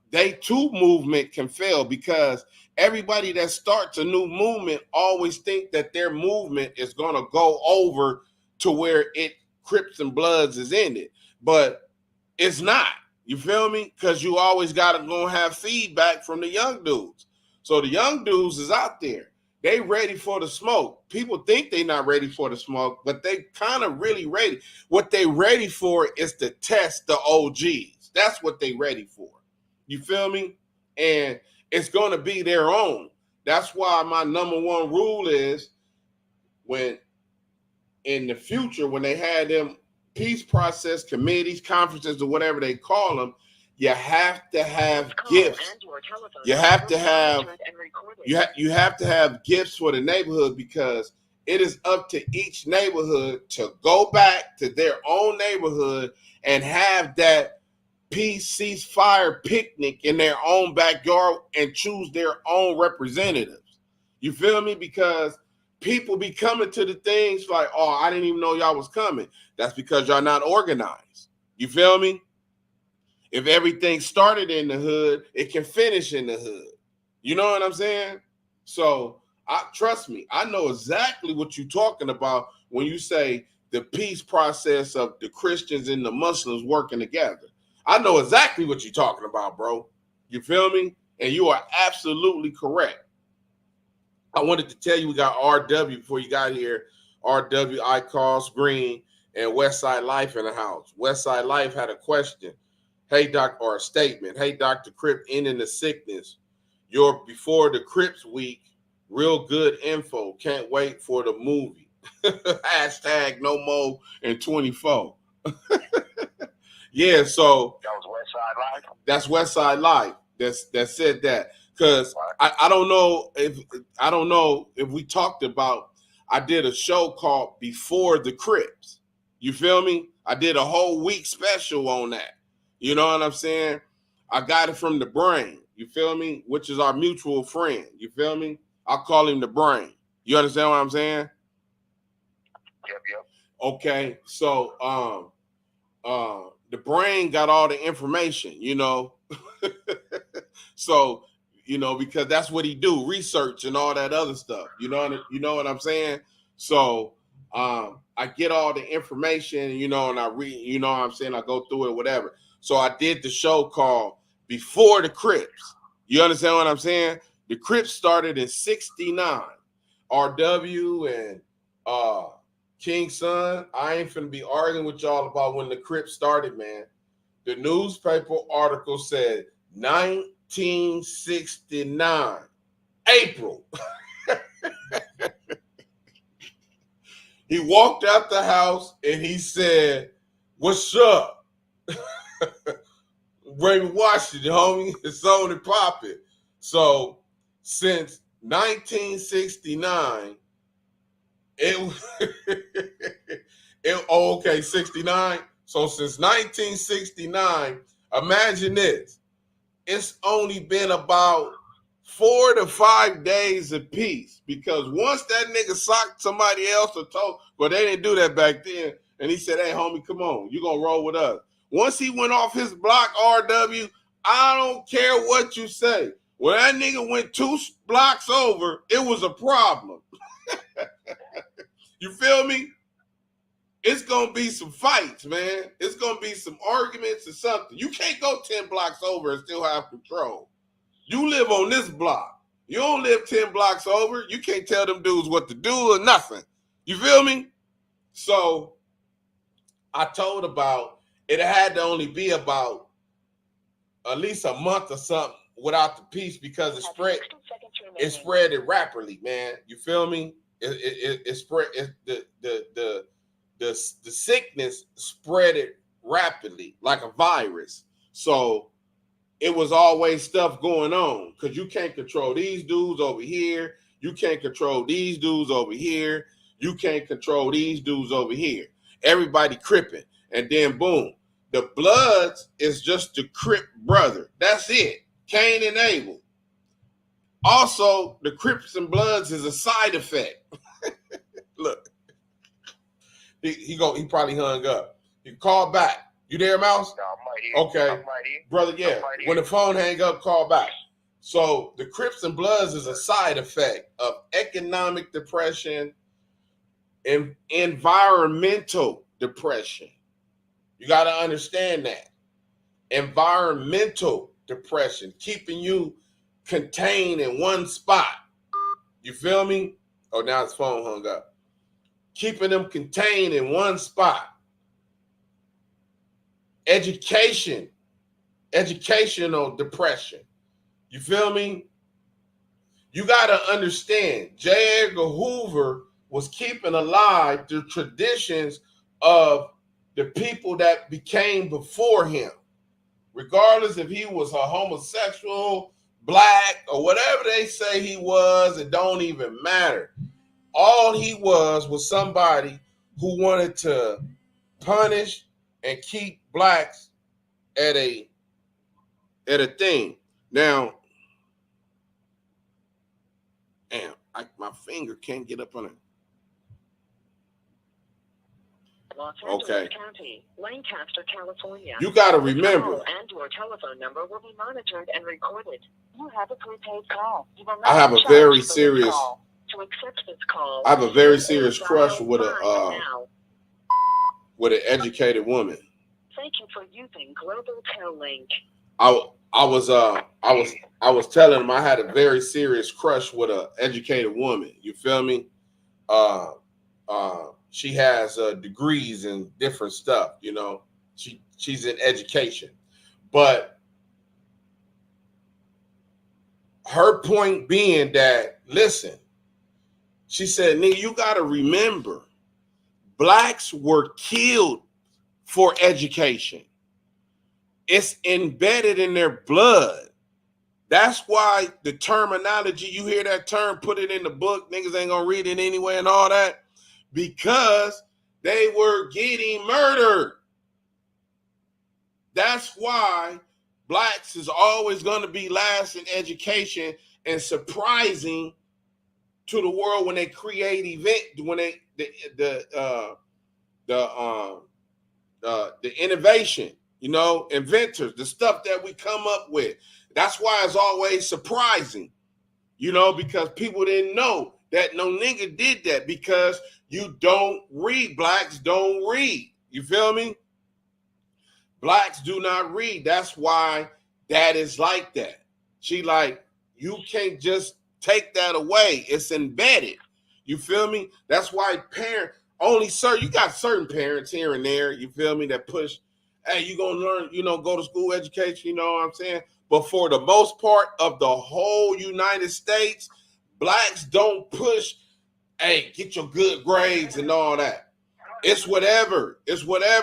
G: they too movement can fail, because everybody that starts a new movement always think that their movement is going to go over to where it Crips and Bloods is in it, but it's not. You feel me? Because you always got to go have feedback from the young dudes. So the young dudes is out there. They ready for the smoke. People think they not ready for the smoke, but they kind of really ready. What they ready for is to test the OGs. That's what they ready for. You feel me? And it's going to be their own. That's why my number one rule is, when in the future, when they had them peace process committees, conferences, or whatever they call them, you have to have gifts. You have to have you have to have gifts for the neighborhood, because it is up to each neighborhood to go back to their own neighborhood and have that peace ceasefire picnic in their own backyard and choose their own representatives. You feel me? Because people be coming to the things like, oh, I didn't even know y'all was coming. That's because y'all not organized. You feel me? If everything started in the hood, it can finish in the hood. You know what I'm saying? So trust me, I know exactly what you're talking about when you say the peace process of the Christians and the Muslims working together. I know exactly what you're talking about, bro. You feel me? And you are absolutely correct. I wanted to tell you we got RW before you got here. RW, Icos, Green, and Westside Life in the house. Westside Life had a question. Hey, Doc, or a statement. Hey, Dr. Crip, ending the sickness. You're before the Crips week. Real good info. Can't wait for the movie. Hashtag no more in 24. Yeah, so
I: That was Westside Life.
G: that's Westside Life. That said that. Because I don't know if we talked about, I did a show called Before the Crips. You feel me? I did a whole week special on that. You know what I'm saying? I got it from the Brain. You feel me? Which is our mutual friend. You feel me? I'll call him the Brain. You understand what I'm saying?
I: Yep.
G: Okay. So the Brain got all the information, you know. So, you know, because that's what he do, research and all that other stuff. You know what I'm saying? So I get all the information, you know, and I read, you know what I'm saying? I go through it, whatever. So I did the show called Before the Crips. You understand what I'm saying? The Crips started in 69. RW and King Son, I ain't finna be arguing with y'all about when the Crips started, man. The newspaper article said 1969, April. He walked out the house and he said, "What's up?" Raymond Washington, homie, it's on and popping. So since 1969, okay, 69. So since 1969, imagine this. It's only been about 4 to 5 days apiece, because once that nigga socked somebody else or told, but they didn't do that back then, and he said, "Hey, homie, come on, you gonna roll with us." Once he went off his block, RW, I don't care what you say. When that nigga went 2 blocks over, it was a problem. You feel me? It's going to be some fights, man. It's going to be some arguments or something. You can't go 10 blocks over and still have control. You live on this block. You don't live 10 blocks over. You can't tell them dudes what to do or nothing. You feel me? So I told about, it had to only be about at least a month or something without the peace, because it spread it rapidly, man. You feel me? It spread the sickness spread it rapidly like a virus. So it was always stuff going on, because you can't control these dudes over here. You can't control these dudes over here. You can't control these dudes over here. Everybody cripping. And then boom, the Bloods is just the Crip brother. That's it. Cain and Abel. Also, the Crips and Bloods is a side effect. Look, he probably hung up. He called back. You there, Mouse?
I: No, I'm right here.
G: Okay,
I: I'm right here.
G: brother. Yeah.
I: Right,
G: when the phone hang up, call back. So the Crips and Bloods is a side effect of economic depression and environmental depression. You got to understand that. Environmental depression, keeping you contained in one spot. You feel me? Oh, now his phone hung up. Keeping them contained in one spot. Educational depression. You feel me? You got to understand, J. Edgar Hoover was keeping alive the traditions of the people that became before him. Regardless if he was a homosexual, black, or whatever they say he was, it don't even matter. All he was somebody who wanted to punish and keep blacks at a thing. Now, damn, my finger can't get up on it.
H: Los Angeles
G: Okay.
H: County, Lancaster, California.
G: You got to
H: This
G: remember.
H: call and your telephone number will be monitored and recorded. You have a prepaid call. You will not
G: I have
H: be
G: a
H: charged
G: very
H: for this
G: serious.
H: call. To accept this call,
G: I have a very
H: say
G: serious
H: or
G: crush
H: dial
G: with
H: now.
G: an educated woman.
H: Thank you for using Global Tel Link.
G: I was telling him I had a very serious crush with an educated woman. You feel me? She has degrees in different stuff. You know, she's in education, but her point being that, listen, she said, nigga, you got to remember, blacks were killed for education. It's embedded in their blood. That's why the terminology, you hear that term, put it in the book, niggas ain't gonna read it anyway and all that, because they were getting murdered. That's why blacks is always gonna be last in education and surprising to the world when they create when they the innovation, you know, inventors, the stuff that we come up with. That's why it's always surprising, you know, because people didn't know that no nigga did that, because you don't read. Blacks don't read. You feel me? Blacks do not read. That's why that is like that. She like, you can't just take that away. It's embedded. You feel me? That's why you got certain parents here and there, you feel me, that push, hey, you gonna learn, you know, go to school education, you know what I'm saying? But for the most part of the whole United States, blacks don't push, hey, get your good grades and all that. It's whatever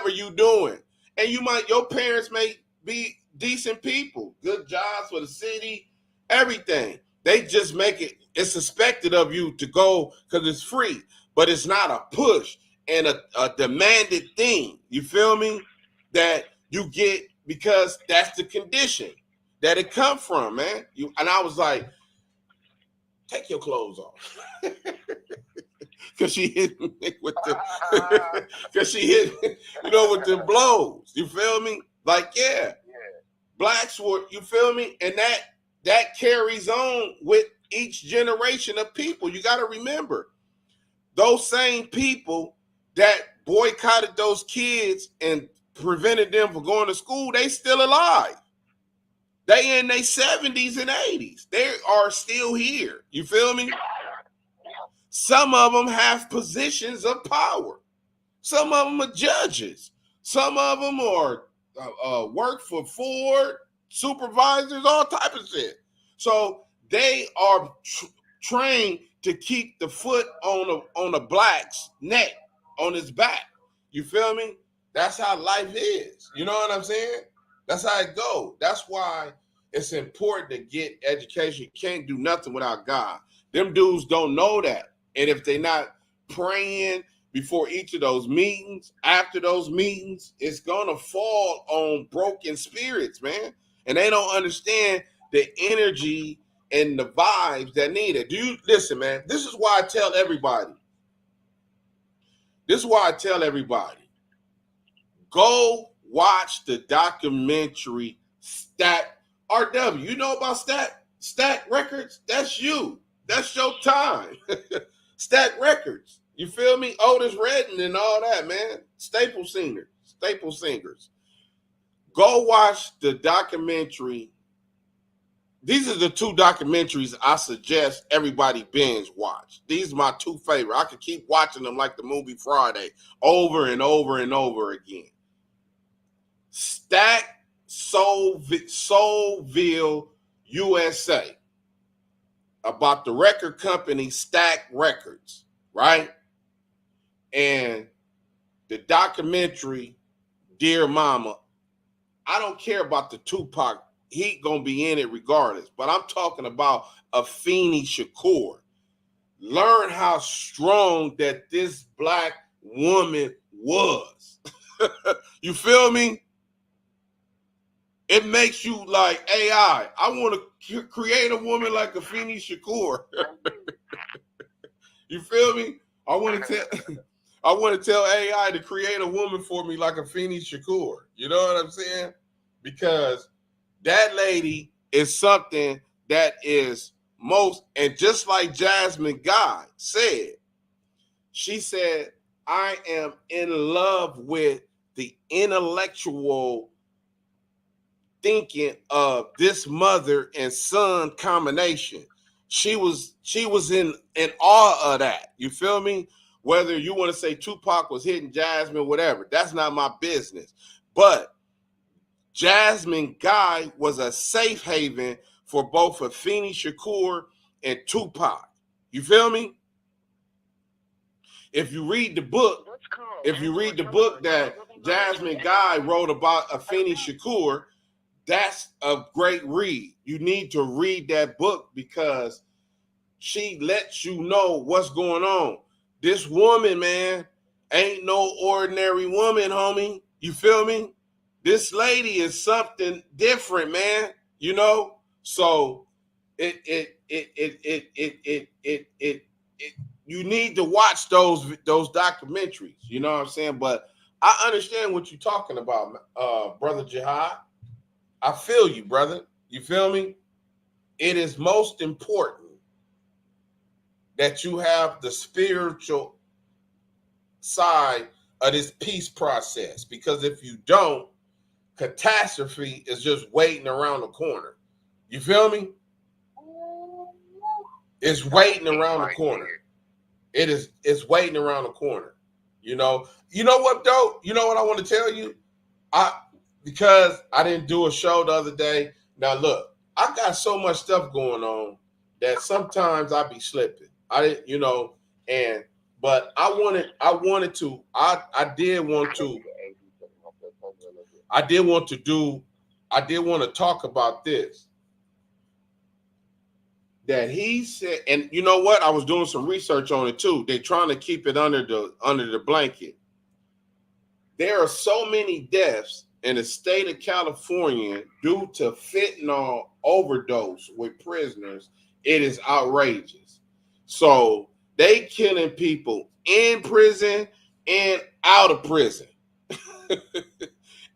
G: you doing. And your parents may be decent people, good jobs for the city, everything. They just make it's expected of you to go because it's free, but it's not a push and a demanded thing. You feel me? That you get because that's the condition that it come from, man. And I was like, take your clothes off. Because she hit me with because she hit me, you know, with the blows. You feel me? Like, yeah. Blacks were, you feel me? And that carries on with each generation of people. You got to remember, those same people that boycotted those kids and prevented them from going to school, they still alive. They in their 70s and 80s. They are still here. You feel me? Some of them have positions of power. Some of them are judges. Some of them are work for Ford, supervisors, all type of shit. So they are trained to keep the foot on a black's neck, on his back. You feel me? That's how life is. You know what I'm saying? That's how it goes. That's why it's important to get education. You can't do nothing without God. Them dudes don't know that. And if they're not praying before each of those meetings, after those meetings, it's going to fall on broken spirits, man. And they don't understand the energy and the vibes that need it. Listen, man, this is why I tell everybody. Go watch the documentary Stack RW. You know about Stack Records? That's you. That's your time. Stack Records. You feel me? Otis Redding and all that, man. Staple singers. Go watch the documentary. These are the two documentaries I suggest everybody binge watch. These are my two favorite. I could keep watching them like the movie Friday over and over and over again. Stack Soulville, USA. About the record company Stack Records, right? And the documentary, Dear Mama, I don't care about the Tupac. He gonna be in it regardless. But I'm talking about Afeni Shakur. Learn how strong that this black woman was. You feel me? It makes you like AI. I want to create a woman like Afeni Shakur. You feel me? I want to tell. I want to tell AI to create a woman for me like a Afeni Shakur. You know what I'm saying? Because that lady is something that is most, and just like Jasmine Guy said, she said, I am in love with the intellectual thinking of this mother and son combination. She was in awe of that. You feel me? Whether you want to say Tupac was hitting Jasmine, whatever, that's not my business. But Jasmine Guy was a safe haven for both Afeni Shakur and Tupac. You feel me? If you read the book, that Jasmine Guy wrote about Afeni Shakur, that's a great read. You need to read that book because she lets you know what's going on. This woman, man, ain't no ordinary woman, homie. You feel me? This lady is something different, man. You know? So it you need to watch those documentaries. You know what I'm saying? But I understand what you're talking about, Brother Jihad. I feel you, brother. You feel me? It is most important that you have the spiritual side of this peace process, because if you don't, catastrophe is just waiting around the corner. You feel me? It's waiting around the corner. It's waiting around the corner. You know what though? You know what I want to tell you? Because I didn't do a show the other day. Now look, I got so much stuff going on that sometimes I be slipping. I didn't, but I did want to talk about this. That he said, and you know what? I was doing some research on it too. They're trying to keep it under the blanket. There are so many deaths in the state of California due to fentanyl overdose with prisoners. It is outrageous. So they killing people in prison and out of prison.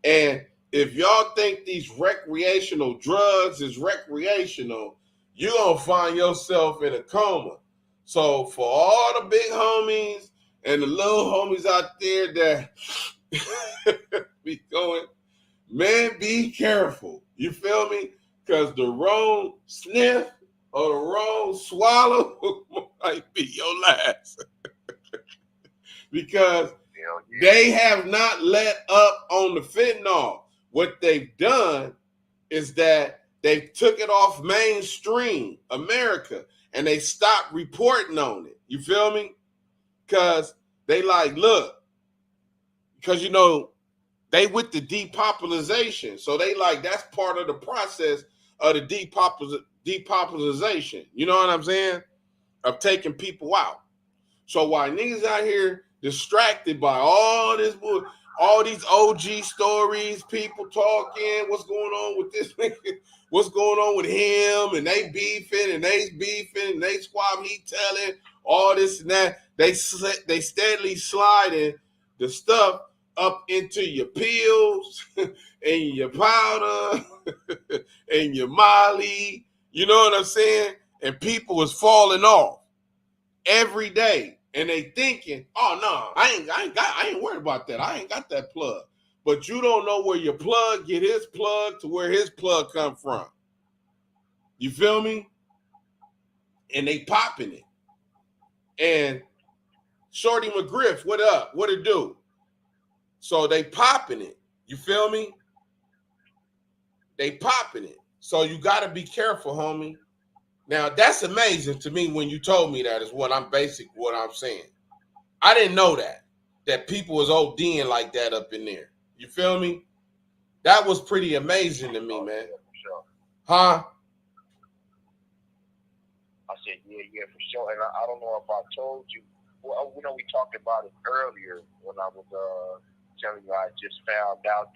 G: And if y'all think these recreational drugs is recreational, you're going to find yourself in a coma. So for all the big homies and the little homies out there that be going, man, be careful. You feel me? Because the wrong sniff or the wrong swallow might be your last. Because they have not let up on the fentanyl. What they've done is that they took it off mainstream America and they stopped reporting on it. You feel me? Because they like, look, because they with the depopulation. So they like, that's part of the process of the depopulation. You know what I'm saying? Of taking people out. So while niggas out here distracted by all these OG stories, people talking, what's going on with this nigga, what's going on with him, and they beefing, and they squab meat telling, all this and that, they steadily sliding the stuff up into your pills and your powder and your Molly, you know what I'm saying? And people is falling off every day. And they thinking, oh no, I ain't worried about that. I ain't got that plug. But you don't know where your plug get his plug to where his plug come from. You feel me? And they popping it. And Shorty McGriff, what up? What it do? So they popping it. You feel me? They popping it. So you gotta be careful, homie. Now, that's amazing to me when you told me that is what I'm saying. I didn't know that people was ODing like that up in there. You feel me? That was pretty amazing to me, man. Huh?
I: I said, yeah, for sure. And I don't know if I told you. Well, we talked about it earlier when I was telling you I just found out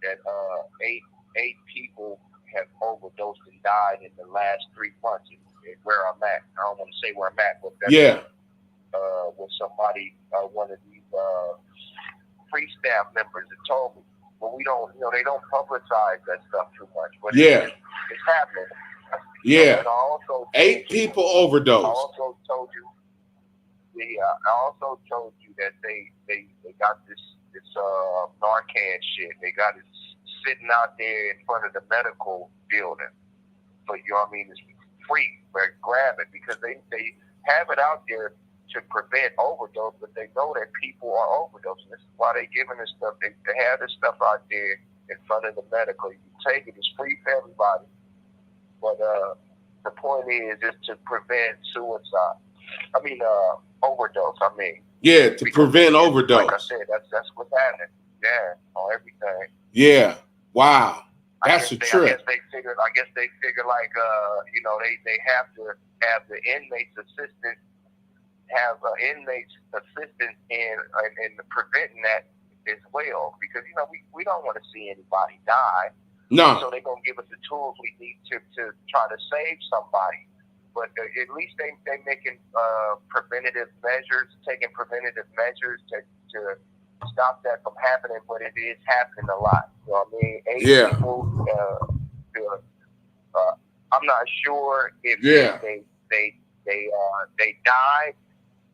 I: that eight people have overdosed and died in the last 3 months where I'm at. I don't want to say where I'm at, but that's with somebody, one of these free staff members that told me, but we don't, they don't publicize that stuff too much. But it's happening.
G: Yeah.
I: And I also
G: 8 people overdosed.
I: I also told you that they got this Narcan shit. They got it sitting out there in front of the medical building. So it's free. But grab it because they have it out there to prevent overdose, but they know that people are overdosing. This is why they're giving this stuff. They have this stuff out there in front of the medical. You take it, it's free for everybody. But the point is to prevent suicide. Overdose.
G: Yeah, to prevent overdose.
I: Like I said, that's what's happening. Yeah, on everything.
G: Yeah. Wow. That's a trip.
I: I guess they figure like they have to have the inmates assistant in preventing that as well, because we don't want to see anybody die.
G: No.
I: So they're gonna give us the tools we need to try to save somebody. But at least they making taking preventative measures to stop that from happening. But it is happening a lot. You know what I mean? 8 people. I'm not sure if they died,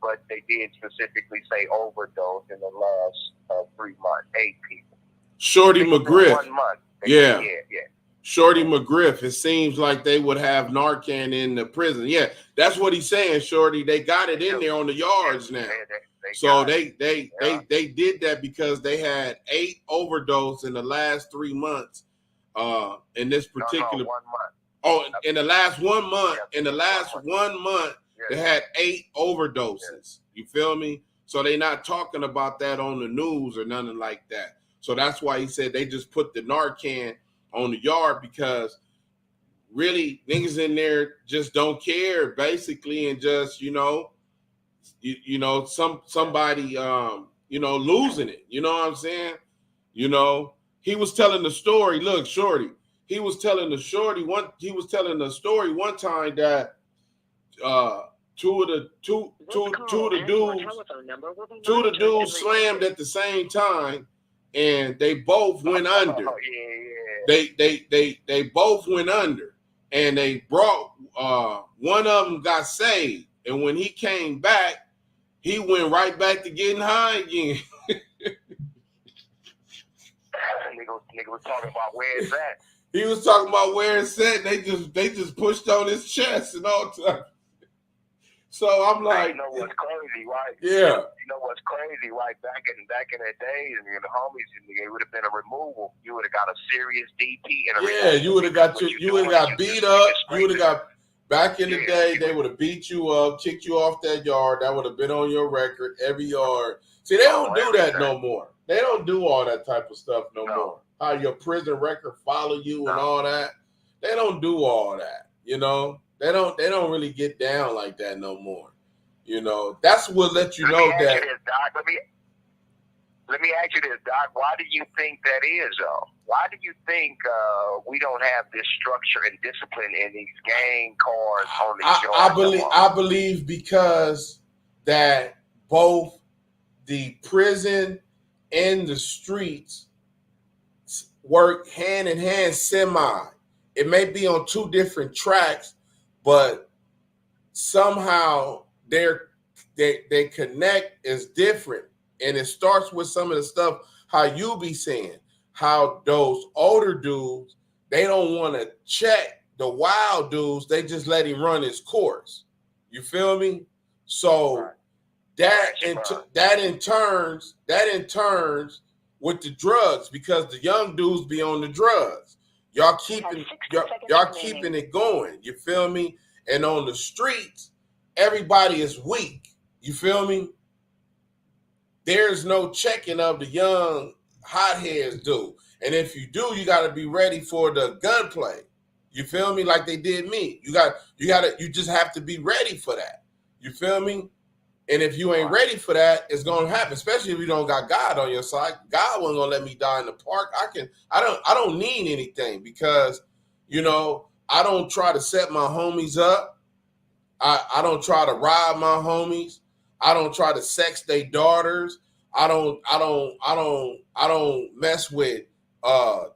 I: but they did specifically say overdose in the last 3 months. 8 people.
G: Shorty McGriff.
I: 1 month.
G: Yeah.
I: Yeah.
G: Shorty McGriff. It seems like they would have Narcan in the prison. Yeah, that's what he's saying, Shorty. They got it in there on the yards now. So they did that because they had 8 overdose in the last 3 months. In this particular
I: 1 month.
G: Oh, in the last 1 month. In the last 1 month, they had 8 overdoses. You feel me? So they not talking about that on the news or nothing like that. So that's why he said they just put the Narcan on the yard because really niggas in there just don't care basically, and just somebody losing it. You know what I'm saying? He was telling the story. Look, Shorty. He was telling the story one time that two of the dudes slammed at the same time, and they both went under. They both went under, and they brought one of them got saved, and when he came back, he went right back to getting high again.
I: Nigga was talking about where it's at.
G: He was talking about where it's at. They just pushed on his chest and all time. So I'm like,
I: you know what's crazy, right?
G: Yeah.
I: You know what's crazy, right? Back in the days, and the homies, it would have been a removal. You would have got a serious DP and a removal.
G: You would have got beat up. You would have got back in the day. They would have beat you up, kicked you off that yard. That would have been on your record every yard. See, they don't do that no more. They don't do all that type of stuff no more. How your prison record follow you and all that. They don't do all that. They don't really get down like that no more. That's what let you know that.
I: Let me ask you this, Doc. Why do you think that is, though? Why do you think we don't have this structure and discipline in these gang cars on these yards?
G: I believe because that both the prison and the streets work hand in hand semi. It may be on 2 different tracks, but somehow they connect is different. And it starts with some of the stuff, how you be saying, how those older dudes, they don't want to check the wild dudes. They just let him run his course. You feel me? So that in turns with the drugs, because the young dudes be on the drugs. Y'all keeping it going. You feel me? And on the streets, everybody is weak. You feel me? There's no checking of the young hotheads do. And if you do, you got to be ready for the gunplay. You feel me? Like they did me. You just have to be ready for that. You feel me? And if you ain't ready for that, it's gonna happen. Especially if you don't got God on your side. God wasn't gonna let me die in the park. I don't need anything because, I don't try to set my homies up. I don't try to rob my homies. I don't try to sex their daughters. I don't mess with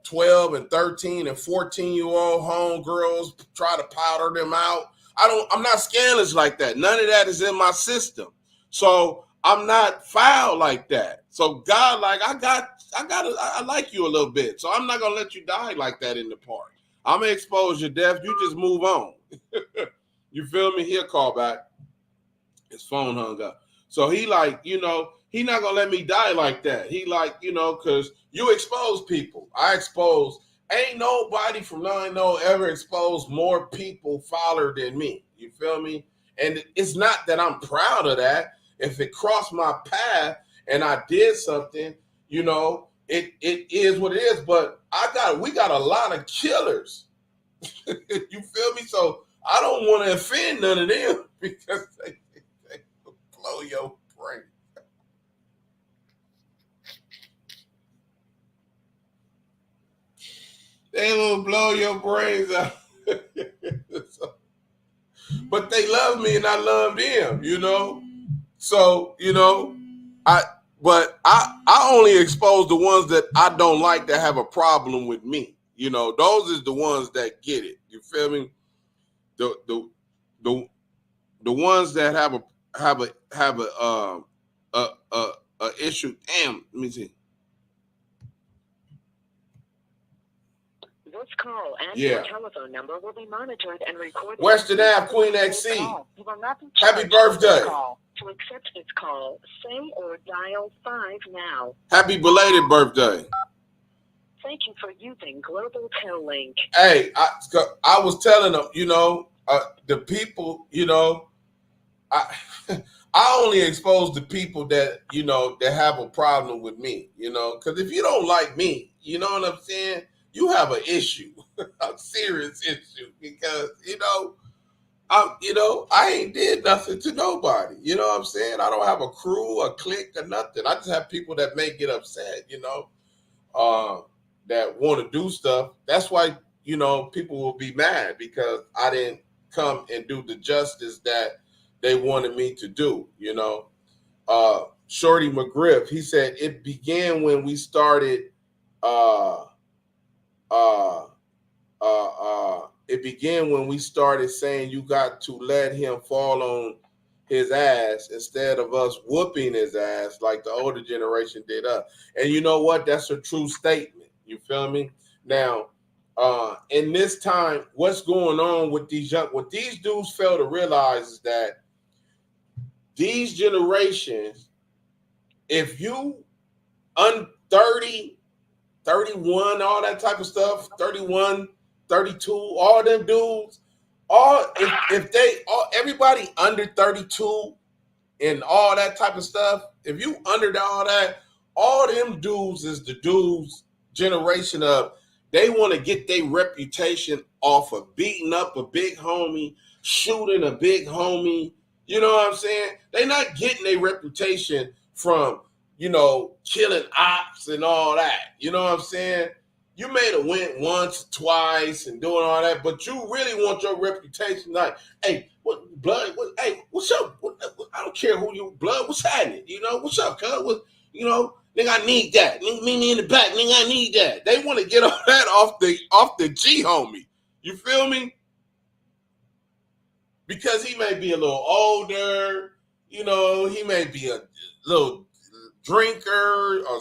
G: 12 and 13 and 14-year-old homegirls, try to powder them out. I'm not scandalous like that. None of that is in my system. So I'm not foul like that. So God, like I like you a little bit. So I'm not gonna let you die like that in the park. I'm gonna expose your death. You just move on. You feel me? He'll call back. His phone hung up. So he like, he not gonna let me die like that. He like, because you expose people. Ain't nobody from 9-0 ever exposed more people fouler than me. You feel me? And it's not that I'm proud of that. If it crossed my path and I did something, it is what it is. But we got a lot of killers. You feel me? So I don't want to offend none of them because they blow your brain. They will blow your brains out. But they love me and I love them, So, I only expose the ones that I don't like that have a problem with me. Those is the ones that get it. You feel me? The ones that have a issue. Damn, let me see.
H: This call and your telephone number will be monitored and recorded.
G: Western Ave, Queen XC.
H: You will not be
G: Happy birthday.
H: To accept this call, say or dial 5 now.
G: Happy belated birthday.
H: Thank you for using Global Tel Link.
G: Hey, I was telling them, the people, I only expose the people that, that have a problem with me, because if you don't like me, you know what I'm saying? You have an issue, a serious issue, because, I ain't did nothing to nobody. You know what I'm saying? I don't have a crew, a clique, or nothing. I just have people that may get upset, that want to do stuff. That's why, people will be mad because I didn't come and do the justice that they wanted me to do, Shorty McGriff, he said, it began when we started, saying you got to let him fall on his ass instead of us whooping his ass like the older generation did us. And you know what? That's a true statement. You feel me? Now, in this time, what's going on with what these dudes fail to realize is that these generations, if you 30, 31, all that type of stuff, 31, 32, all them dudes, everybody under 32 and all that type of stuff, if you under all that, all them dudes is the dudes generation of, they want to get their reputation off of beating up a big homie, shooting a big homie. You know what I'm saying? They're not getting their reputation from, killing ops and all that. You know what I'm saying? You may have went once, twice, and doing all that, but you really want your reputation like, hey, what blood? Hey, what's up? I don't care who you blood. What's happening? What's up, cuz? Nigga, I need that. Nigga, meet me in the back. Nigga, I need that. They want to get all that off the G homie. You feel me? Because he may be a little older, he may be a little drinker, a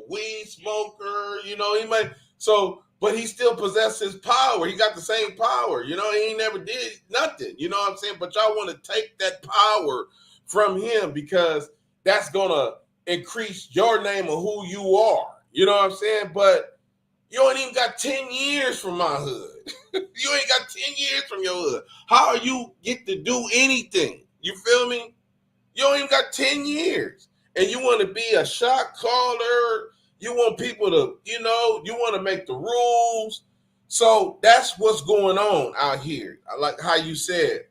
G: weed smoker, he might. So, but he still possesses power. He got the same power, he ain't never did nothing, you know what I'm saying? But y'all want to take that power from him because that's going to increase your name of who you are, you know what I'm saying? But you ain't even got 10 years from my hood. You ain't got 10 years from your hood. How you get to do anything? You feel me? You don't even got 10 years. And you want to be a shot caller. You want people to, you want to make the rules. So that's what's going on out here. I like how you said,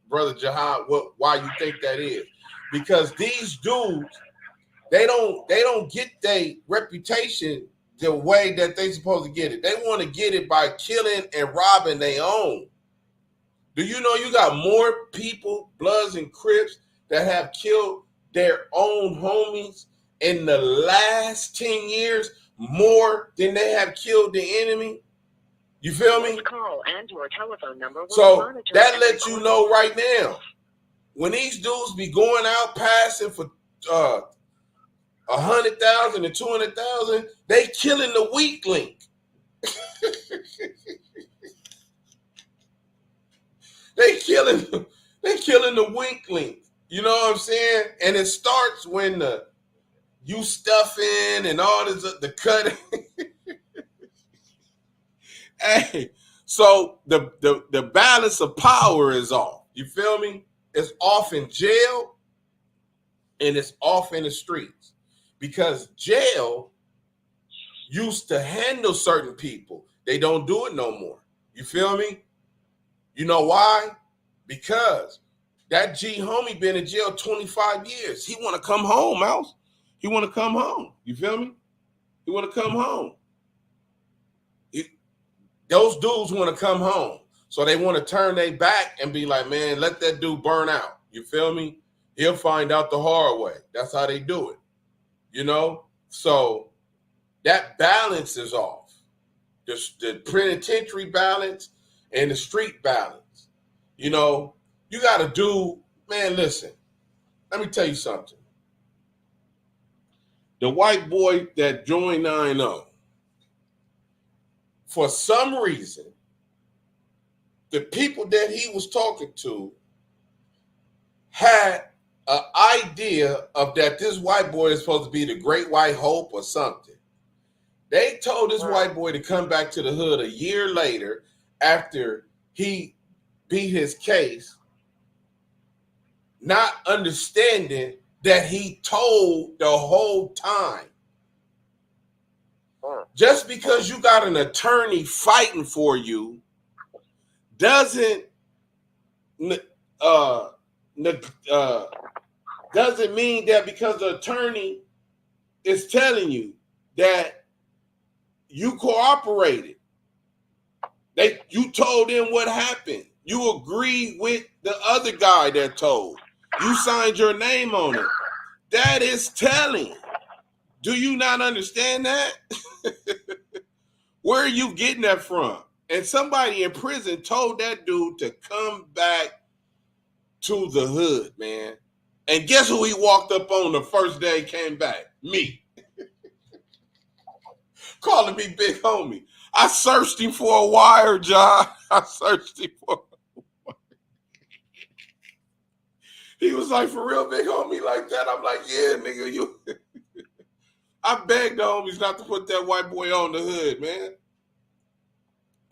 G: Brother Jihad, why you think that is. Because these dudes, they don't get their reputation the way that they supposed to get it. They want to get it by killing and robbing their own. Do you know you got more people, Bloods and Crips, that have killed their own homies in the last 10 years more than they have killed the enemy? You feel me?
H: Call and your telephone number will be
G: So
H: monitored
G: that
H: and
G: lets you
H: recorded.
G: know right now, when these dudes be going out passing for 100,000 and 200,000, they killing the weak link. They killing the weak link. You know what I'm saying? And it starts when you stuffing and all this the cutting. Hey, so the balance of power is off. You feel me? It's off in jail and it's off in the streets. Because jail used to handle certain people. They don't do it no more. You feel me? You know why? Because that G homie been in jail 25 years. He want to come home, Mouse. He want to come home. You feel me? He want to come home. Those dudes want to come home. So they want to turn their back and be like, man, let that dude burn out. You feel me? He'll find out the hard way. That's how they do it. You know? So that balance is off. The penitentiary balance and the street balance. You know, you got to do, man, listen. Let me tell you something. The white boy that joined 9-0, for some reason, the people that he was talking to had an idea of that this white boy is supposed to be the great white hope or something. They told this white boy to come back to the hood a year later after he beat his case, not understanding that he told the whole time. Just because you got an attorney fighting for you doesn't mean that because the attorney is telling you that you cooperated. You told them what happened. You agreed with the other guy that told. You signed your name on it. That is telling. Do you not understand that? Where are you getting that from? And somebody in prison told that dude to come back to the hood, man. And guess who he walked up on the first day he came back? Me. Calling me big homie. I searched him for a wire, John. I searched him for a wire. He was like, for real, big homie like that? I'm like, yeah, nigga, you. I begged the homies not to put that white boy on the hood, man.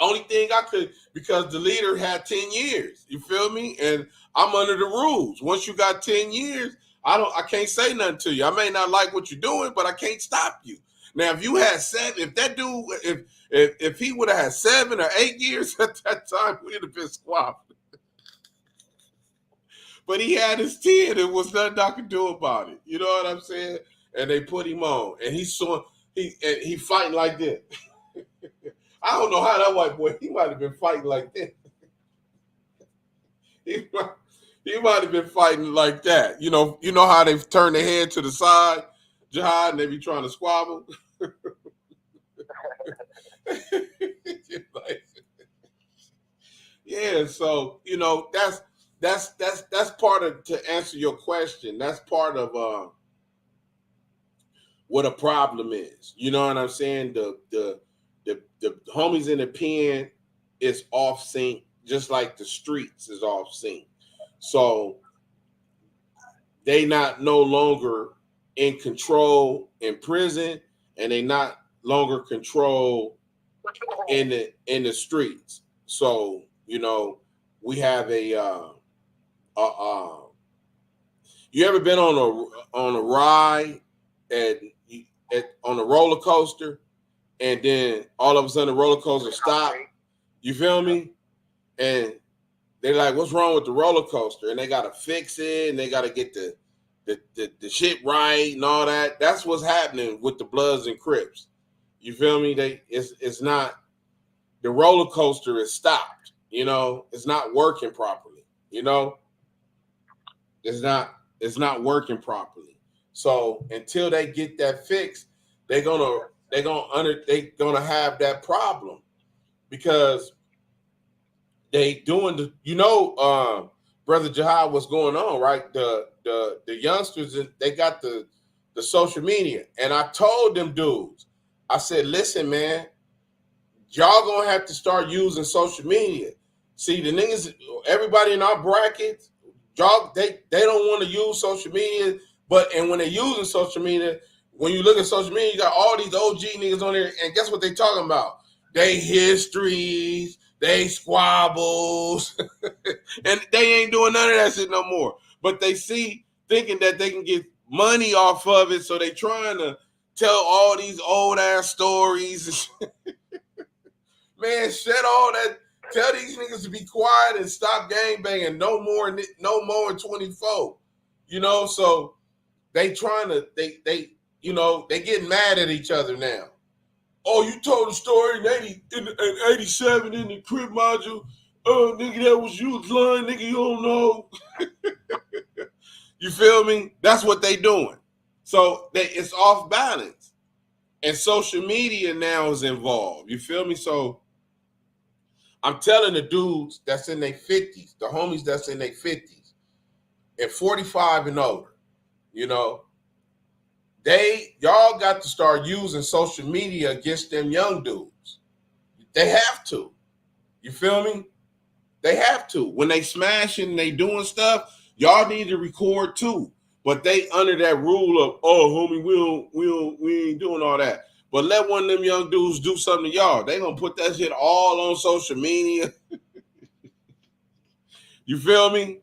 G: Only thing I could, because the leader had 10 years. You feel me? And I'm under the rules. Once you got 10 years, I can't say nothing to you. I may not like what you're doing, but I can't stop you. Now, if you had 7, if that dude, if he would have had 7 or 8 years at that time, we'd have been squabbling. But he had his 10. There was nothing I could do about it. You know what I'm saying? And they put him on, and he fighting like this. I don't know how that white boy, he might have been fighting like that. He might have been fighting like that. You know how they've turned their head to the side, Jihad, and they be trying to squabble. Yeah, so that's part of, to answer your question. That's part of what a problem is. You know what I'm saying? The homies in the pen is off sync, just like the streets is off sync. So they not no longer in control in prison, and they not longer control in the streets. So we have you ever been on a ride on a roller coaster, and then all of a sudden the roller coaster stopped? You feel me? And they're like, what's wrong with the roller coaster? And they got to fix it, and they got to get the shit right and all that. That's what's happening with the Bloods and Crips. You feel me? It's not, the roller coaster is stopped. It's not working properly. It's not It's not working properly. So until they get that fixed, they're gonna have that problem because they doing Brother Jihad, what's going on, right? The youngsters, they got the social media, and I told them dudes, I said, listen, man, y'all gonna have to start using social media. See, the niggas, everybody in our brackets, y'all, they don't want to use social media, and when they're using social media, when you look at social media, you got all these OG niggas on there, and guess what they talking about? They histories, they squabbles, and they ain't doing none of that shit no more. But they thinking that they can get money off of it, so they trying to tell all these old ass stories. Man, shut all that. Tell these niggas to be quiet and stop gang banging. No more in 24. So they trying to they getting mad at each other now. Oh, you told a story in 87 in the Crip module. Oh, nigga, that was you lying, nigga, you don't know. You feel me? That's what they doing. So it's off balance. And social media now is involved. You feel me? So I'm telling the dudes that's in their 50s, the homies that's in their 50s, and 45 and older, y'all got to start using social media against them young dudes. They have to. You feel me? They have to. When they smashing and they doing stuff, y'all need to record too. But they under that rule of, oh, homie, we ain't doing all that. But let one of them young dudes do something to y'all. They gonna put that shit all on social media. You feel me?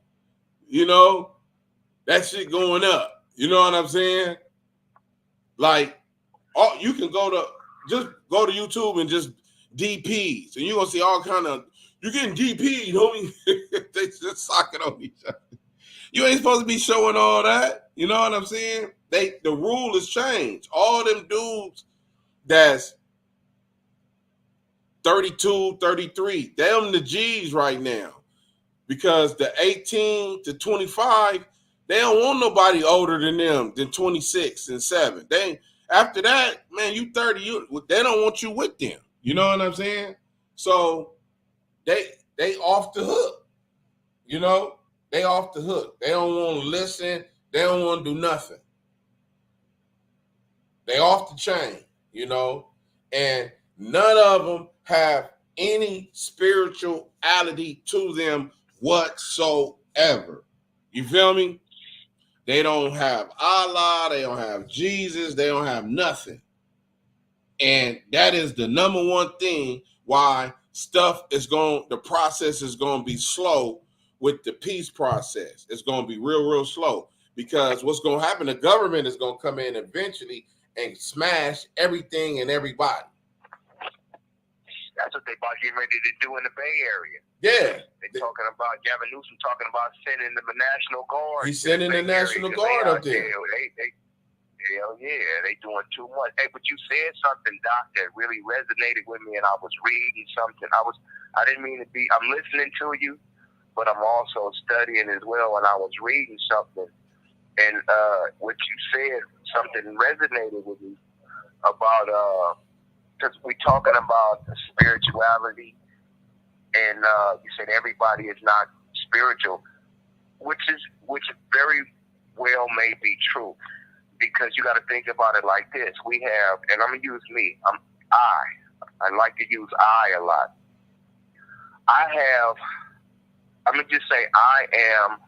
G: That shit going up. You know what I'm saying? Like, you can go to YouTube and just DPs, and you're gonna see all kind of, you're getting DP'd, homie. They just socking on each other. You ain't supposed to be showing all that. You know what I'm saying? The rule has changed. All them dudes that's 32, 33, them the G's right now. Because the 18 to 25, they don't want nobody older than them, than 26 and 7. After that, man, you 30, they don't want you with them. You know what I'm saying? So they off the hook. They off the hook. They don't want to listen. They don't want to do nothing. They off the chain, and none of them have any spirituality to them whatsoever. You feel me? They don't have Allah. They don't have Jesus. They don't have nothing. And that is the number one thing why the process is going to be slow with the peace process. It's going to be real, real slow, because what's going to happen, the government is going to come in eventually and smash everything and everybody.
I: That's what they about getting ready to do in the Bay Area.
G: Yeah.
I: They're talking about, Gavin Newsom talking about sending the National Guard.
G: He's sending the National Guard up there.
I: Hell yeah, they doing too much. Hey, but you said something, Doc, that really resonated with me, and I was reading something. I didn't mean to be, I'm listening to you, but I'm also studying as well, and I was reading something. And what you said, something resonated with me about, because we're talking about spirituality, and you said everybody is not spiritual, which very well may be true, because you got to think about it like this. We have, and I'm gonna use me. I like to use I a lot. I'm gonna just say I am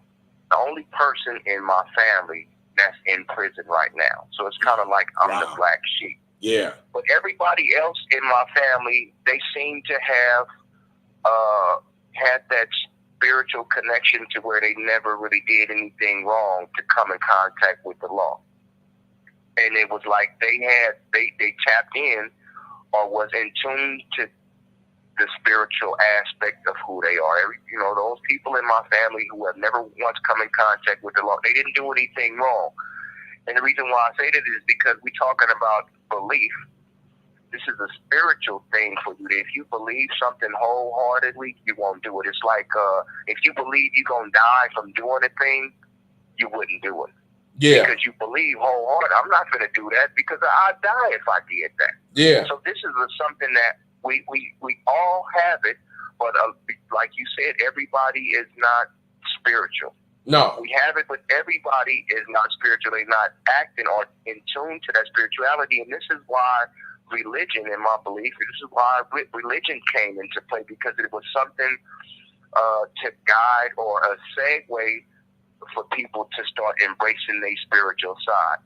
I: the only person in my family that's in prison right now. So it's kind of like I'm the black sheep.
G: Yeah.
I: But everybody else in my family, they seem to have had that spiritual connection to where they never really did anything wrong to come in contact with the law. And it was like they tapped in or was in tune to the spiritual aspect of who they are. Those people in my family who have never once come in contact with the law, they didn't do anything wrong. And the reason why I say that is because we're talking about belief. This is a spiritual thing for you. If you believe something wholeheartedly, you won't do it. It's like if you believe you're going to die from doing a thing, you wouldn't do it.
G: Yeah.
I: Because you believe wholeheartedly, I'm not going to do that because I'd die if I did that.
G: Yeah.
I: So this is something that we all have it, but like you said, everybody is not spiritual.
G: No.
I: We have it, but everybody is not spiritually not acting or in tune to that spirituality. And this is why religion, in my belief, this is why religion came into play, because it was something to guide or a segue for people to start embracing their spiritual side,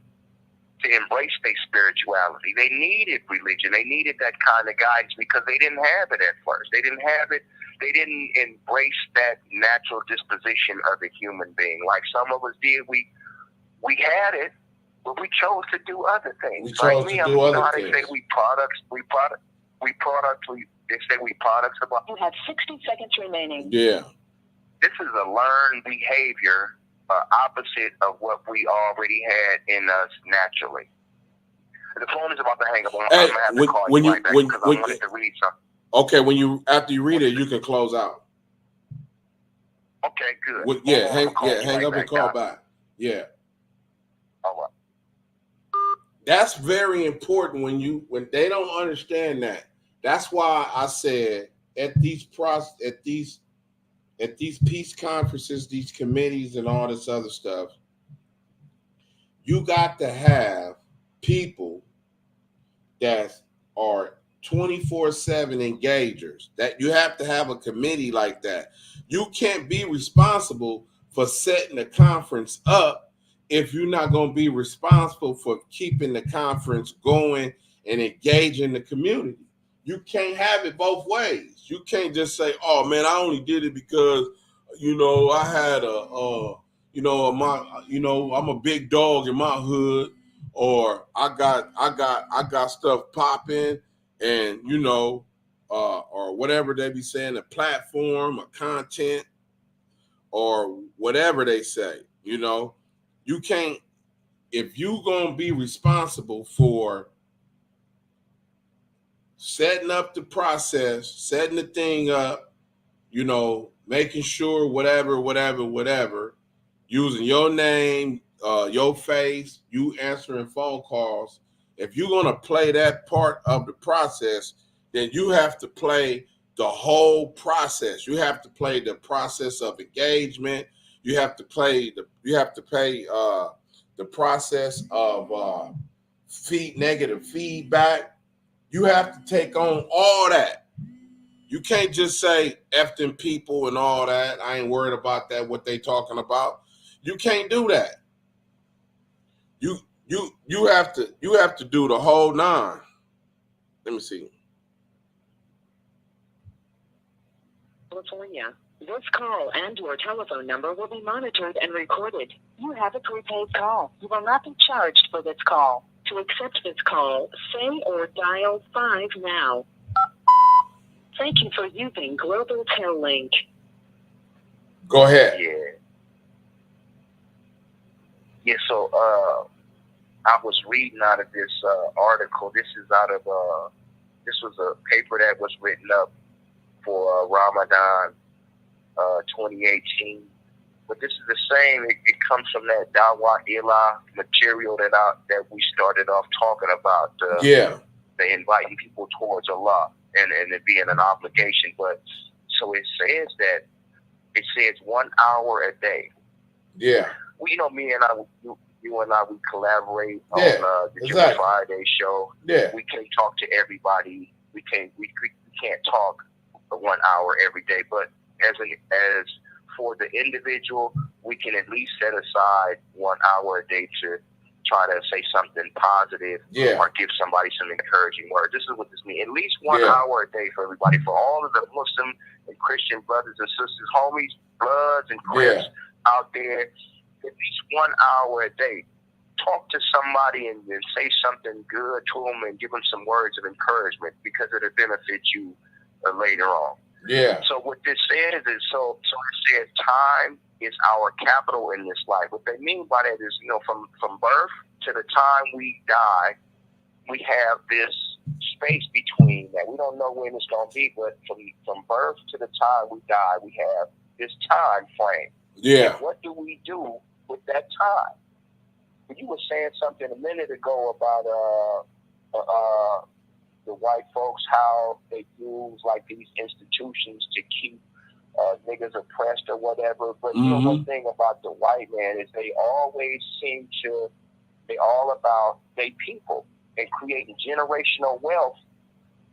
I: to embrace their spirituality. They needed religion. They needed that kind of guidance because they didn't have it at first. They didn't have it. They didn't embrace that natural disposition of a human being like some of us did. We had it, but we chose to do other things.
G: We chose to do other things.
I: They say we products of.
H: You have 60 seconds remaining.
G: Yeah.
I: This is a learned behavior, opposite of what we already had in us naturally. The phone is about to hang up. I'm gonna have to call you right back because I wanted to read something.
G: Okay, after you read it, you can close out.
I: Okay, good.
G: Well, hang up and call back. Yeah.
I: All right.
G: That's very important when they don't understand that. That's why I said at these peace conferences, these committees and all this other stuff, you got to have people that are 24/7 engagers. That you have to have a committee like that. You can't be responsible for setting the conference up if you're not going to be responsible for keeping the conference going and engaging the community. You can't have it both ways. You can't just say, "Oh man, I only did it because I had I'm a big dog in my hood, or I got stuff popping." And or whatever they be saying, a platform, a content, or whatever they say, you can't, if you gonna be responsible for setting up the process, setting the thing up, making sure whatever, using your name, your face, you answering phone calls. If you're going to play that part of the process, then you have to play the whole process. You have to play the process of engagement. You have to play the process of negative feedback. You have to take on all that. You can't just say F them people and all that. I ain't worried about that, what they talking about. You can't do that. You have to do the whole nine. Let me see.
H: California. This call and your telephone number will be monitored and recorded. You have a prepaid call. You will not be charged for this call. To accept this call, say or dial 5 now. Thank you for using Global Tel Link.
G: Go ahead.
I: Yeah, so I was reading out of this article. This is out of this was a paper that was written up for Ramadan 2018. But this is the same. It comes from that Dawa Ilah material that we started off talking about. The inviting people towards Allah and it being an obligation. But so it says 1 hour a day.
G: Yeah.
I: Well, me and you and I, we collaborate on the Jimmy Friday show.
G: Yeah.
I: We can't talk to everybody. We can't talk for 1 hour every day. But as for the individual, we can at least set aside 1 hour a day to try to say something positive or give somebody some encouraging words. This is what this means. At least 1 hour a day for everybody, for all of the Muslim and Christian brothers and sisters, homies, Bloods and Crips out there. At least 1 hour a day. Talk to somebody and say something good to them and give them some words of encouragement because it'll benefit you later on.
G: Yeah.
I: So what this says is, so it says time is our capital in this life. What they mean by that is, from birth to the time we die, we have this space between that. We don't know when it's going to be, but from birth to the time we die, we have this time frame.
G: Yeah.
I: And what do we do with that time. You were saying something a minute ago about the white folks, how they use like these institutions to keep niggas oppressed or whatever. But you know, one thing about the white man is they always seem to, they all about they people and creating generational wealth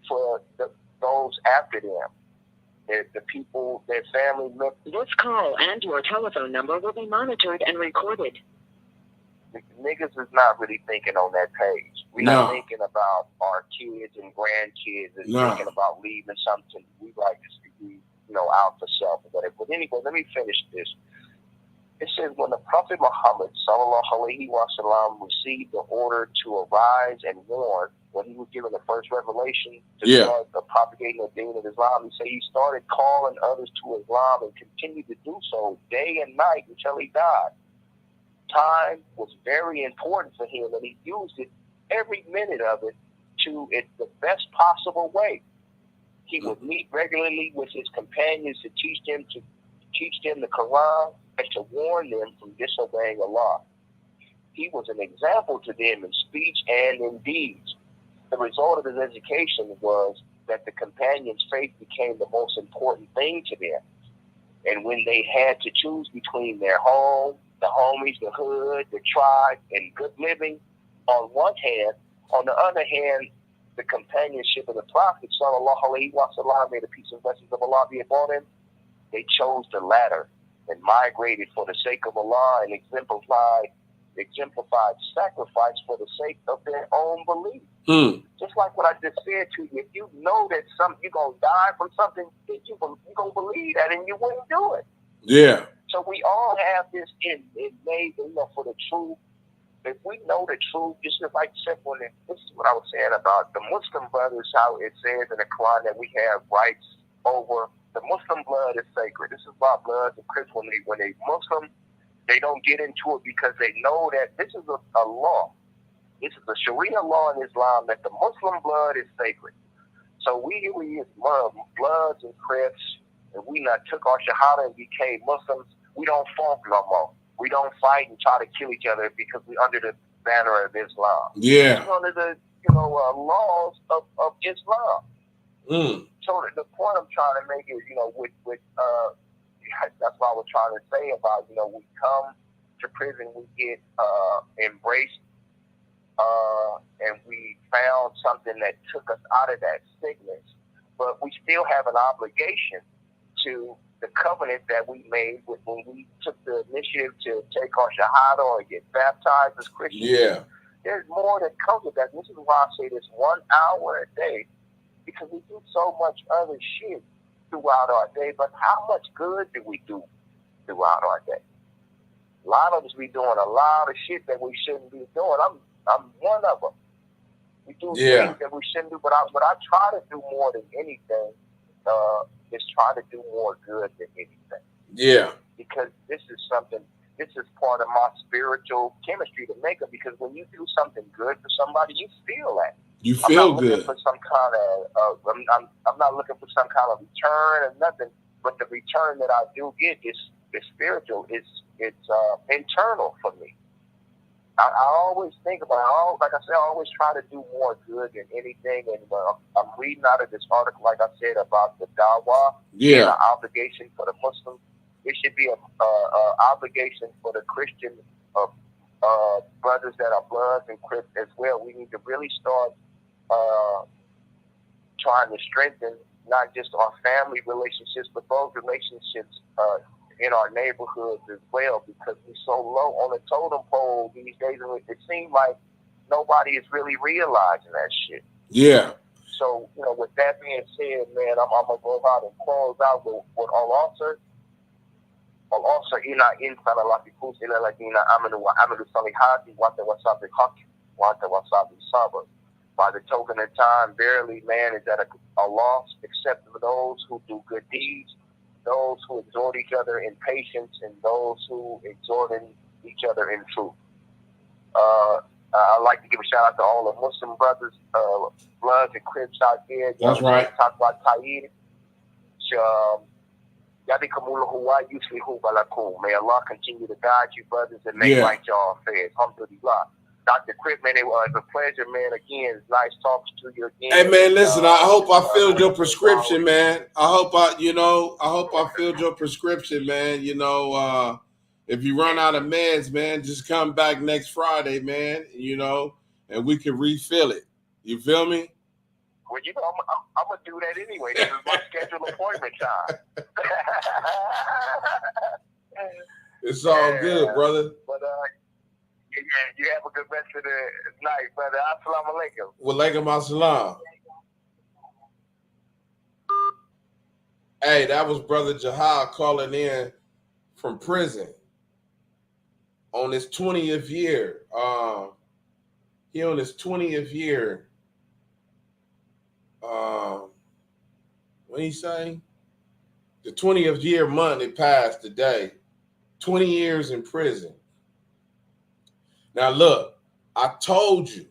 I: for those after them. The people, their family members.
H: This call and your telephone number will be monitored and recorded.
I: Niggas is not really thinking on that page. We're not thinking about our kids and grandkids and thinking about leaving something. We like to be, you know, out for self or whatever. But anyway, let me finish this. It says, when the Prophet Muhammad sallallahu alaihi wasallam received the order to arise and warn, when he was given the first revelation to start propagating the deen of Islam, he said he started calling others to Islam and continued to do so day and night until he died. Time was very important for him, and he used it, every minute of it, to it the best possible way. He would meet regularly with his companions to teach them the Quran and to warn them from disobeying Allah. He was an example to them in speech and in deeds. The result of his education was that the companions' faith became the most important thing to them. And when they had to choose between their home, the homies, the hood, the tribe, and good living on one hand, on the other hand, the companionship of the Prophet sallallahu alaihi wasallam, may the peace and blessings of Allah be upon him, they chose the latter and migrated for the sake of Allah and exemplified sacrifice for the sake of their own belief. Just like what I just said to you, if you know that you're going to die from something, you're going to believe that and you wouldn't do it.
G: Yeah.
I: So we all have this innate, you know, for the truth. If we know the truth, just like simple, and this is what I was saying about the Muslim brothers, how it says in the Quran that we have rights over the Muslim blood is sacred. This is why Bloods and Crips, when they Muslim, they don't get into it because they know that this is a law. This is a Sharia law in Islam that the Muslim blood is sacred. So we as Bloods and Crips, and we not took our Shahada and became Muslims, we don't funk no more. We don't fight and try to kill each other because we're under the banner of Islam.
G: Yeah.
I: It's under the laws of Islam. So the point I'm trying to make is, that's what I was trying to say about, we come to prison, we get embraced, and we found something that took us out of that sickness, but we still have an obligation to the covenant that we made when we took the initiative to take our Shahada or get baptized as Christians.
G: Yeah.
I: There's more that comes with that. This is why I say this 1 hour a day, because we do so much other shit throughout our day, but how much good do we do throughout our day? A lot of us be doing a lot of shit that we shouldn't be doing. I'm one of them. We do things that we shouldn't do, but I try to do more than anything is try to do more good than anything.
G: Yeah.
I: Because this is part of my spiritual chemistry to make it, because when you do something good for somebody, you feel that.
G: You feel good.
I: For some kind of, I'm not looking for some kind of return or nothing, but the return that I do get is spiritual. It's internal for me. I always think about, like I said, I always try to do more good than anything. And I'm reading out of this article, like I said, about the dawah.
G: Yeah.
I: The obligation for the Muslims. It should be an obligation for the Christian brothers that are Bloods and Crips as well. We need to really start trying to strengthen not just our family relationships, but those relationships in our neighborhoods as well, because we're so low on the totem pole these days, and it seems like nobody is really realizing that shit.
G: Yeah.
I: So, with that being said, man, I'm going to go out and close out with al-Asr. Al-Asr ila insana lafikus ila ladina amanu wa amilu salihati wa tawasaw bil haqq wa tawasaw bis sabr. By the token of time, verily man is at a loss, except for those who do good deeds, those who exhort each other in patience, and those who exhort each other in truth. I'd like to give a shout out to all the Muslim brothers, Bloods and Crips out there.
G: That's right.
I: Talk about Tayyid. Yadi Kamula Hawaii usually hu balakum. May Allah continue to guide you, brothers, and make right y'all affairs. Alhamdulillah. Dr. Crip, man, it was a pleasure, man. Again, it's nice talking to you again.
G: Hey, man, listen, I hope I filled your prescription, man. I hope I filled your prescription, man. If you run out of meds, man, just come back next Friday, man, and we can refill it. You feel me?
I: Well, I'm going to do that anyway. This is my scheduled appointment time.
G: It's all good, brother.
I: But, you have a good rest of the night, brother. Assalamu alaikum.
G: Wa alaikum assalam. Hey, that was Brother Jahal calling in from prison on his 20th year. He on his 20th year. What he say? The 20th year month it passed today. 20 years in prison. Now look, I told you,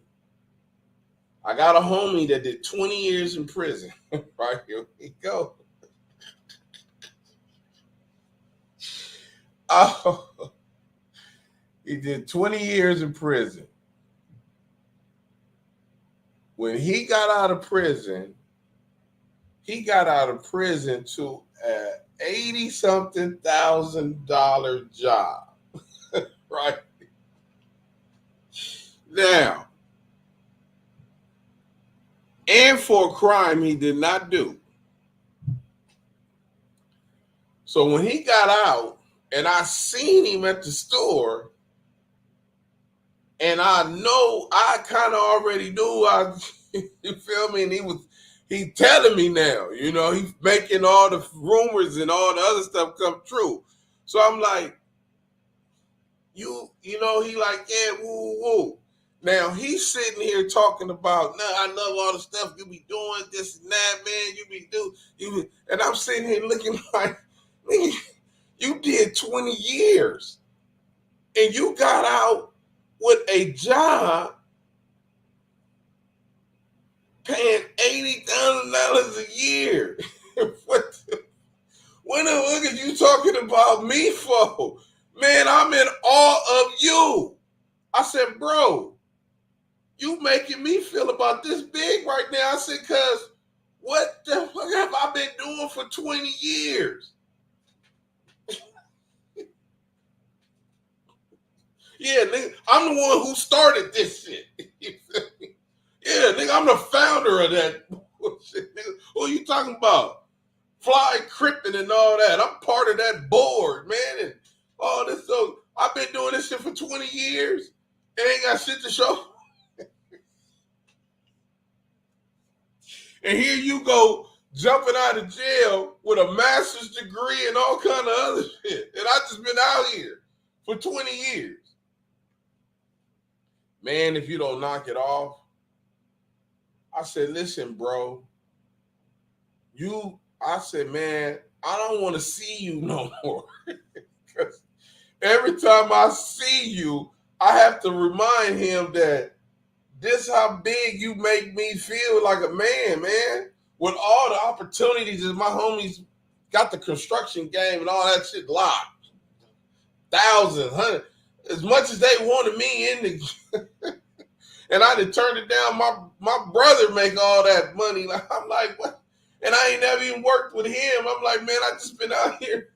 G: I got a homie that did 20 years in prison. Right, here we go. Oh, he did 20 years in prison. When he got out of prison to an $80-something thousand job. Right? Now, and for a crime he did not do. So when he got out, and I seen him at the store, and I know I kind of already knew, you feel me? And he telling me now, he's making all the rumors and all the other stuff come true. So I'm like, he like, yeah, woo, woo. Now he's sitting here talking about, I love all the stuff you be doing, this and that, man. And I'm sitting here looking like, man, you did 20 years and you got out with a job paying $80,000 a year. What the fuck are you talking about me for? Man, I'm in awe of you. I said, bro, you making me feel about this big right now. I said, cuz what the fuck have I been doing for 20 years? Yeah, nigga, I'm the one who started this shit. Yeah, nigga, I'm the founder of that bullshit, nigga. Who are you talking about? Fly Crippin' and all that. I'm part of that board, man, and all this. So I've been doing this shit for 20 years and ain't got shit to show. And here you go jumping out of jail with a master's degree and all kind of other shit. And I just been out here for 20 years. Man, if you don't knock it off, I said, listen, bro, I said, man, I don't want to see you no more. Because every time I see you, I have to remind him that this how big you make me feel like a man, man. With all the opportunities that my homies got the construction game and all that shit locked. Thousands, hundreds. As much as they wanted me in the and I done turned it down. My brother make all that money. I'm like, what? And I ain't never even worked with him. I'm like, man, I just been out here.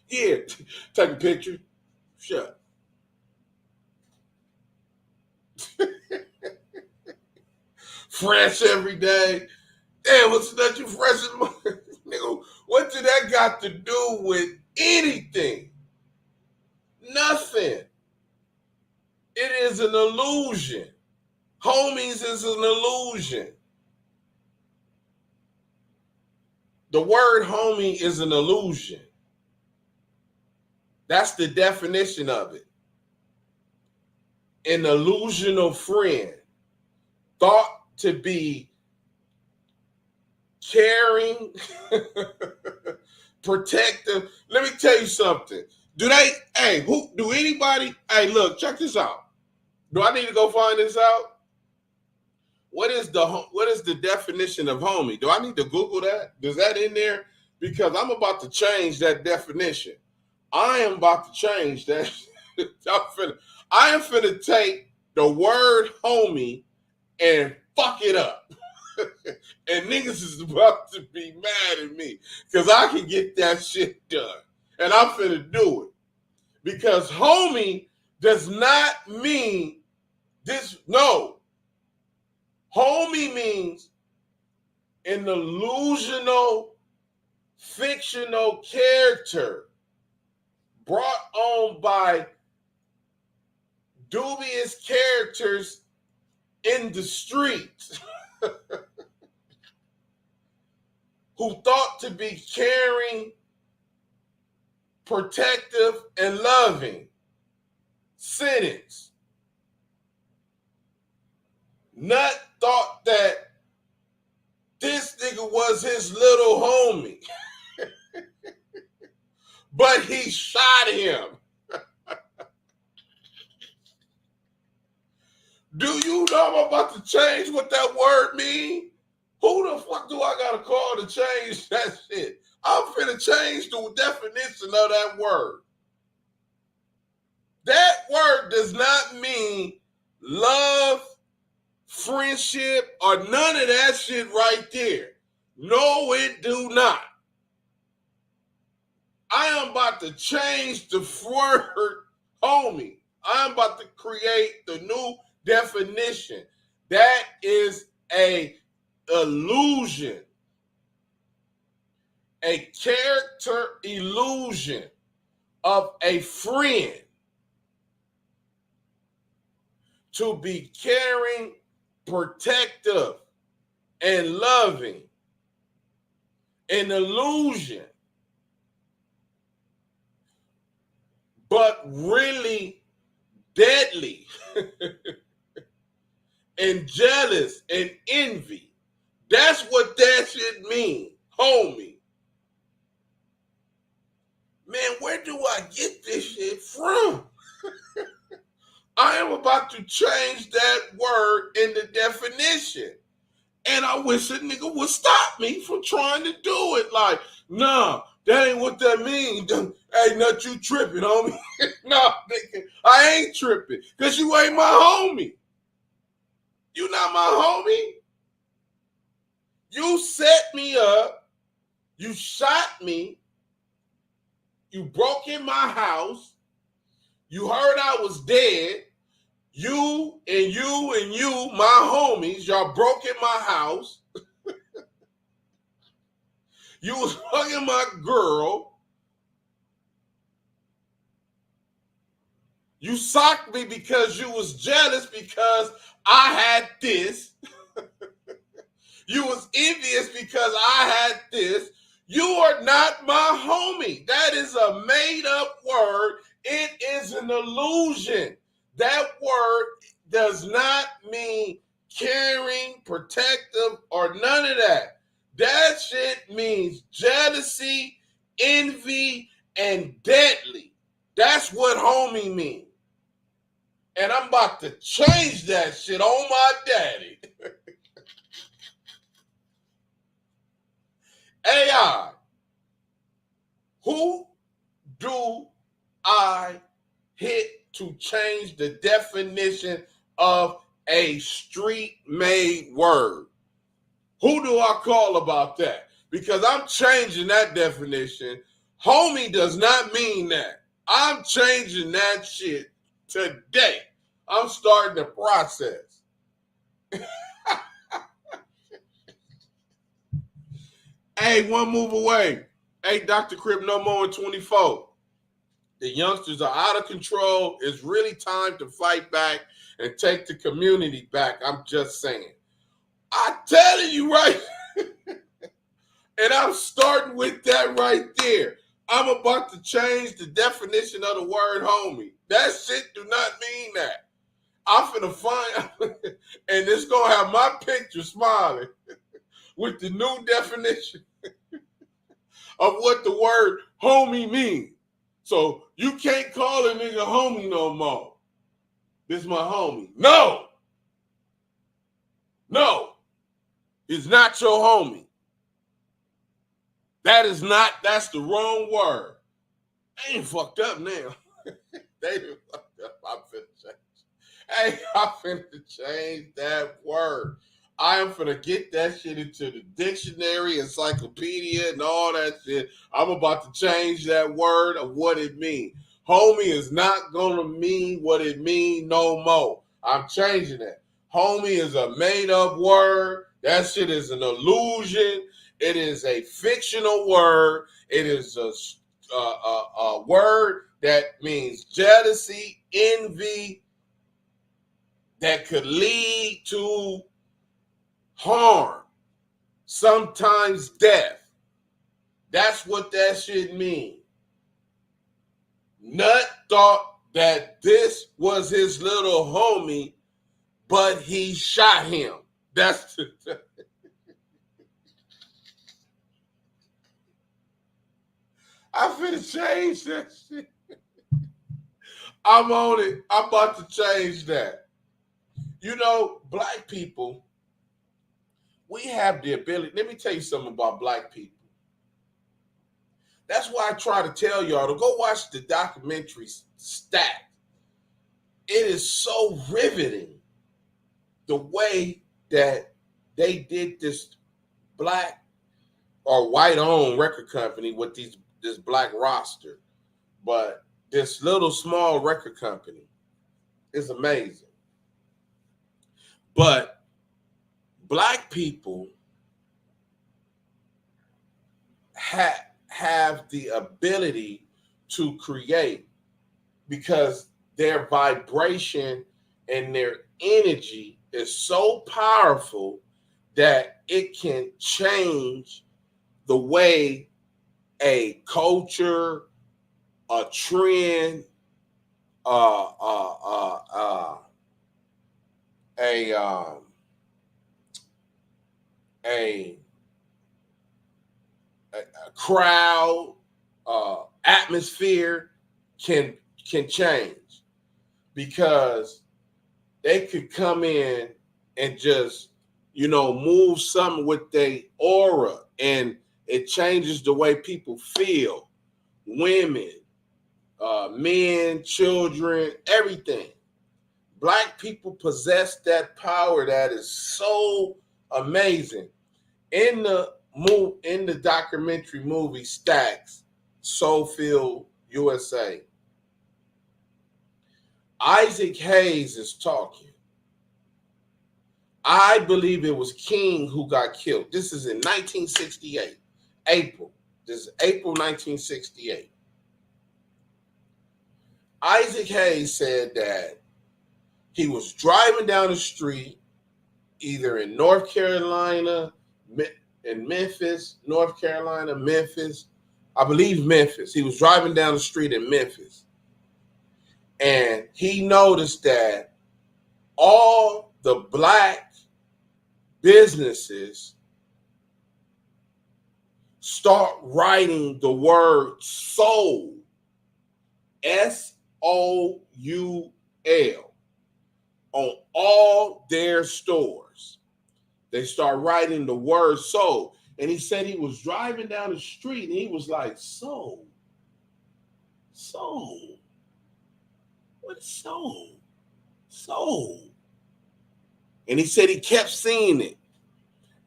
G: Yeah, take a picture. Shut. Fresh every day. Damn, what's that you fresh as morning? Nigga, what did that got to do with anything? Nothing. It is an illusion. Homies is an illusion. The word homie is an illusion. That's the definition of it. An illusional friend, thought to be caring, protective. Let me tell you something. Hey, look, check this out. Do I need to go find this out? what is the definition of homie? Do I need to Google that? Is that in there? Because I'm about to change that definition. I am about to change that. I am finna take the word homie and fuck it up. And niggas is about to be mad at me because I can get that shit done. And I'm finna do it. Because homie does not mean this. No. Homie means an illusional, fictional character brought on by dubious characters in the streets who thought to be caring, protective, and loving. Sentence. Nut thought that this nigga was his little homie. But he shot him. Do you know I'm about to change what that word means? Who the fuck do I gotta call to change that shit? I'm finna change the definition of that word. That word does not mean love, friendship, or none of that shit right there. No, it do not. I am about to change the word homie. I'm about to create the new definition. That is a illusion. A character illusion of a friend to be caring, protective, and loving. An illusion. But really deadly and jealous and envy. That's what that shit means, homie. Man, where do I get this shit from? I am about to change that word in the definition. And I wish a nigga would stop me from trying to do it. Like, nah, that ain't what that means. Hey, nut, you tripping, homie. Nah, nigga, I ain't tripping. Because you ain't my homie. You not my homie. You set me up. You shot me. You broke in my house. You heard I was dead. You and you and you, my homies, y'all broke in my house. You was hugging my girl. You socked me because you was jealous because I had this. You was envious because I had this. You are not my homie. That is a made up word. It is an illusion. That word does not mean caring, protective, or none of that. That shit means jealousy, envy, and deadly. That's what homie means. And I'm about to change that shit on my daddy. AI, who do I hit to change the definition of a street-made word? Who do I call about that? Because I'm changing that definition. Homie does not mean that. I'm changing that shit today. I'm starting the process. Hey, one move away. Hey, Dr. Crip, no more in 24. The youngsters are out of control. It's really time to fight back and take the community back. I'm just saying. I'm telling you right. And I'm starting with that right there. I'm about to change the definition of the word homie. That shit do not mean that. I'm finna find, and it's gonna have my picture smiling with the new definition of what the word homie means. So you can't call a nigga homie no more. This is my homie. No. is not your homie. That's the wrong word. They ain't fucked up now. They done fucked up. I'm finna change. Hey, I'm finna change that word. I am finna get that shit into the dictionary, encyclopedia, and all that shit. I'm about to change that word of what it means. Homie is not gonna mean what it means no more. I'm changing it. Homie is a made-up word. That shit is an illusion. It is a fictional word. It is a word that means jealousy, envy, that could lead to harm, sometimes death. That's what that shit means. Nut thought that this was his little homie, but he shot him. That's I'm finna change that shit. I'm on it. I'm about to change that. You know, black people, we have the ability. Let me tell you something about black people. That's why I try to tell y'all to go watch the documentary Stacked. It is so riveting the way that they did this black or white-owned record company with this black roster. But this little small record company is amazing. But black people have the ability to create because their vibration and their energy is so powerful that it can change the way a culture, a trend, a crowd, atmosphere can change, because they could come in and just, move something with their aura, and it changes the way people feel. Women, men, children, everything. Black people possess that power that is so amazing. In the documentary movie Stacks, Soulfield, USA, Isaac Hayes is talking. I believe it was King who got killed. This is in 1968, April. This is April 1968. Isaac Hayes said that he was driving down the street, either in North Carolina, in Memphis, North Carolina, Memphis. I believe Memphis. He was driving down the street in Memphis. And he noticed that all the black businesses start writing the word soul, SOUL, on all their stores. They start writing the word soul. And he said he was driving down the street and he was like, soul. What is soul? Soul. And he said he kept seeing it.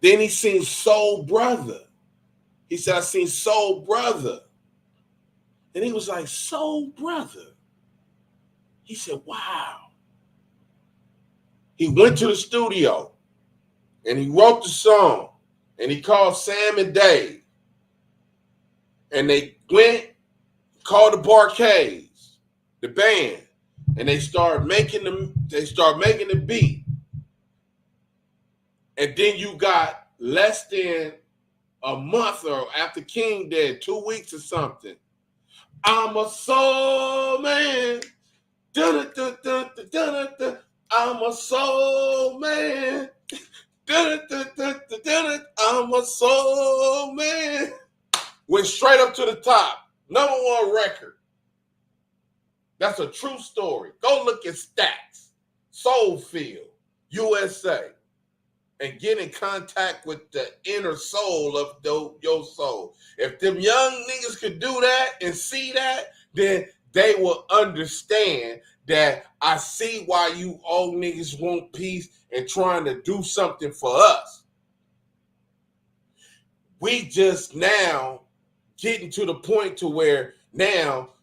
G: Then he seen Soul Brother. He said, I seen Soul Brother. And he was like, Soul Brother. He said, wow. He went to the studio and he wrote the song, and he called Sam and Dave. And they went, called the Barcades, the band, and they started making the beat. And then you got less than a month or after King dead, 2 weeks or something. I'm a soul man. Dun-dun-dun-dun-dun-dun-dun. I'm a soul man. Dun-dun-dun-dun-dun-dun. I'm a soul man. Went straight up to the top. #1 record. That's a true story. Go look at Stats. Soulfield, USA. and get in contact with the inner soul of your soul. If them young niggas could do that and see that, then they will understand that I see why you old niggas want peace and trying to do something for us. We just now getting to the point to where now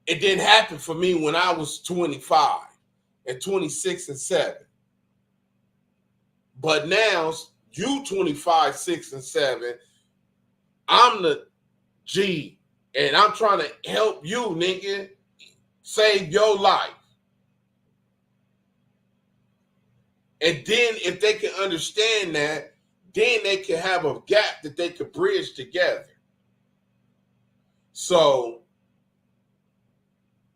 G: it didn't happen for me when I was 25 and 26 and 7. But now you 25, 6, and 7, I'm the G, and I'm trying to help you, nigga, save your life. And then if they can understand that, then they can have a gap that they could bridge together. So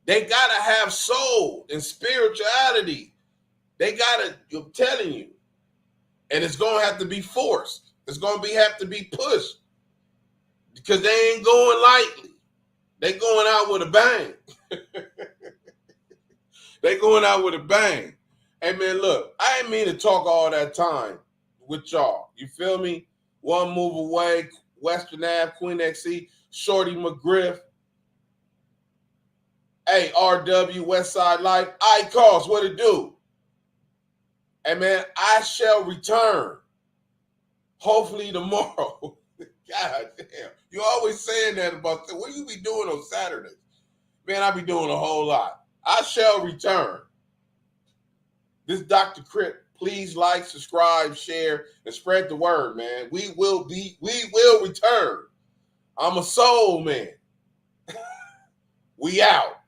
G: they gotta have soul and spirituality. They gotta, I'm telling you. And it's gonna have to be forced. It's gonna have to be pushed. Because they ain't going lightly. They going out with a bang. They going out with a bang. Hey man, look, I ain't mean to talk all that time with y'all. You feel me? One move away, Western Ave, Queen XC, Shorty McGriff. Hey, RW, Westside Life. Icos, what it do? Hey man, I shall return. Hopefully tomorrow. God damn. You always saying that about what you be doing on Saturdays? Man, I be doing a whole lot. I shall return. This Dr. Crip. Please like, subscribe, share, and spread the word, man. We will return. I'm a soul man. We out.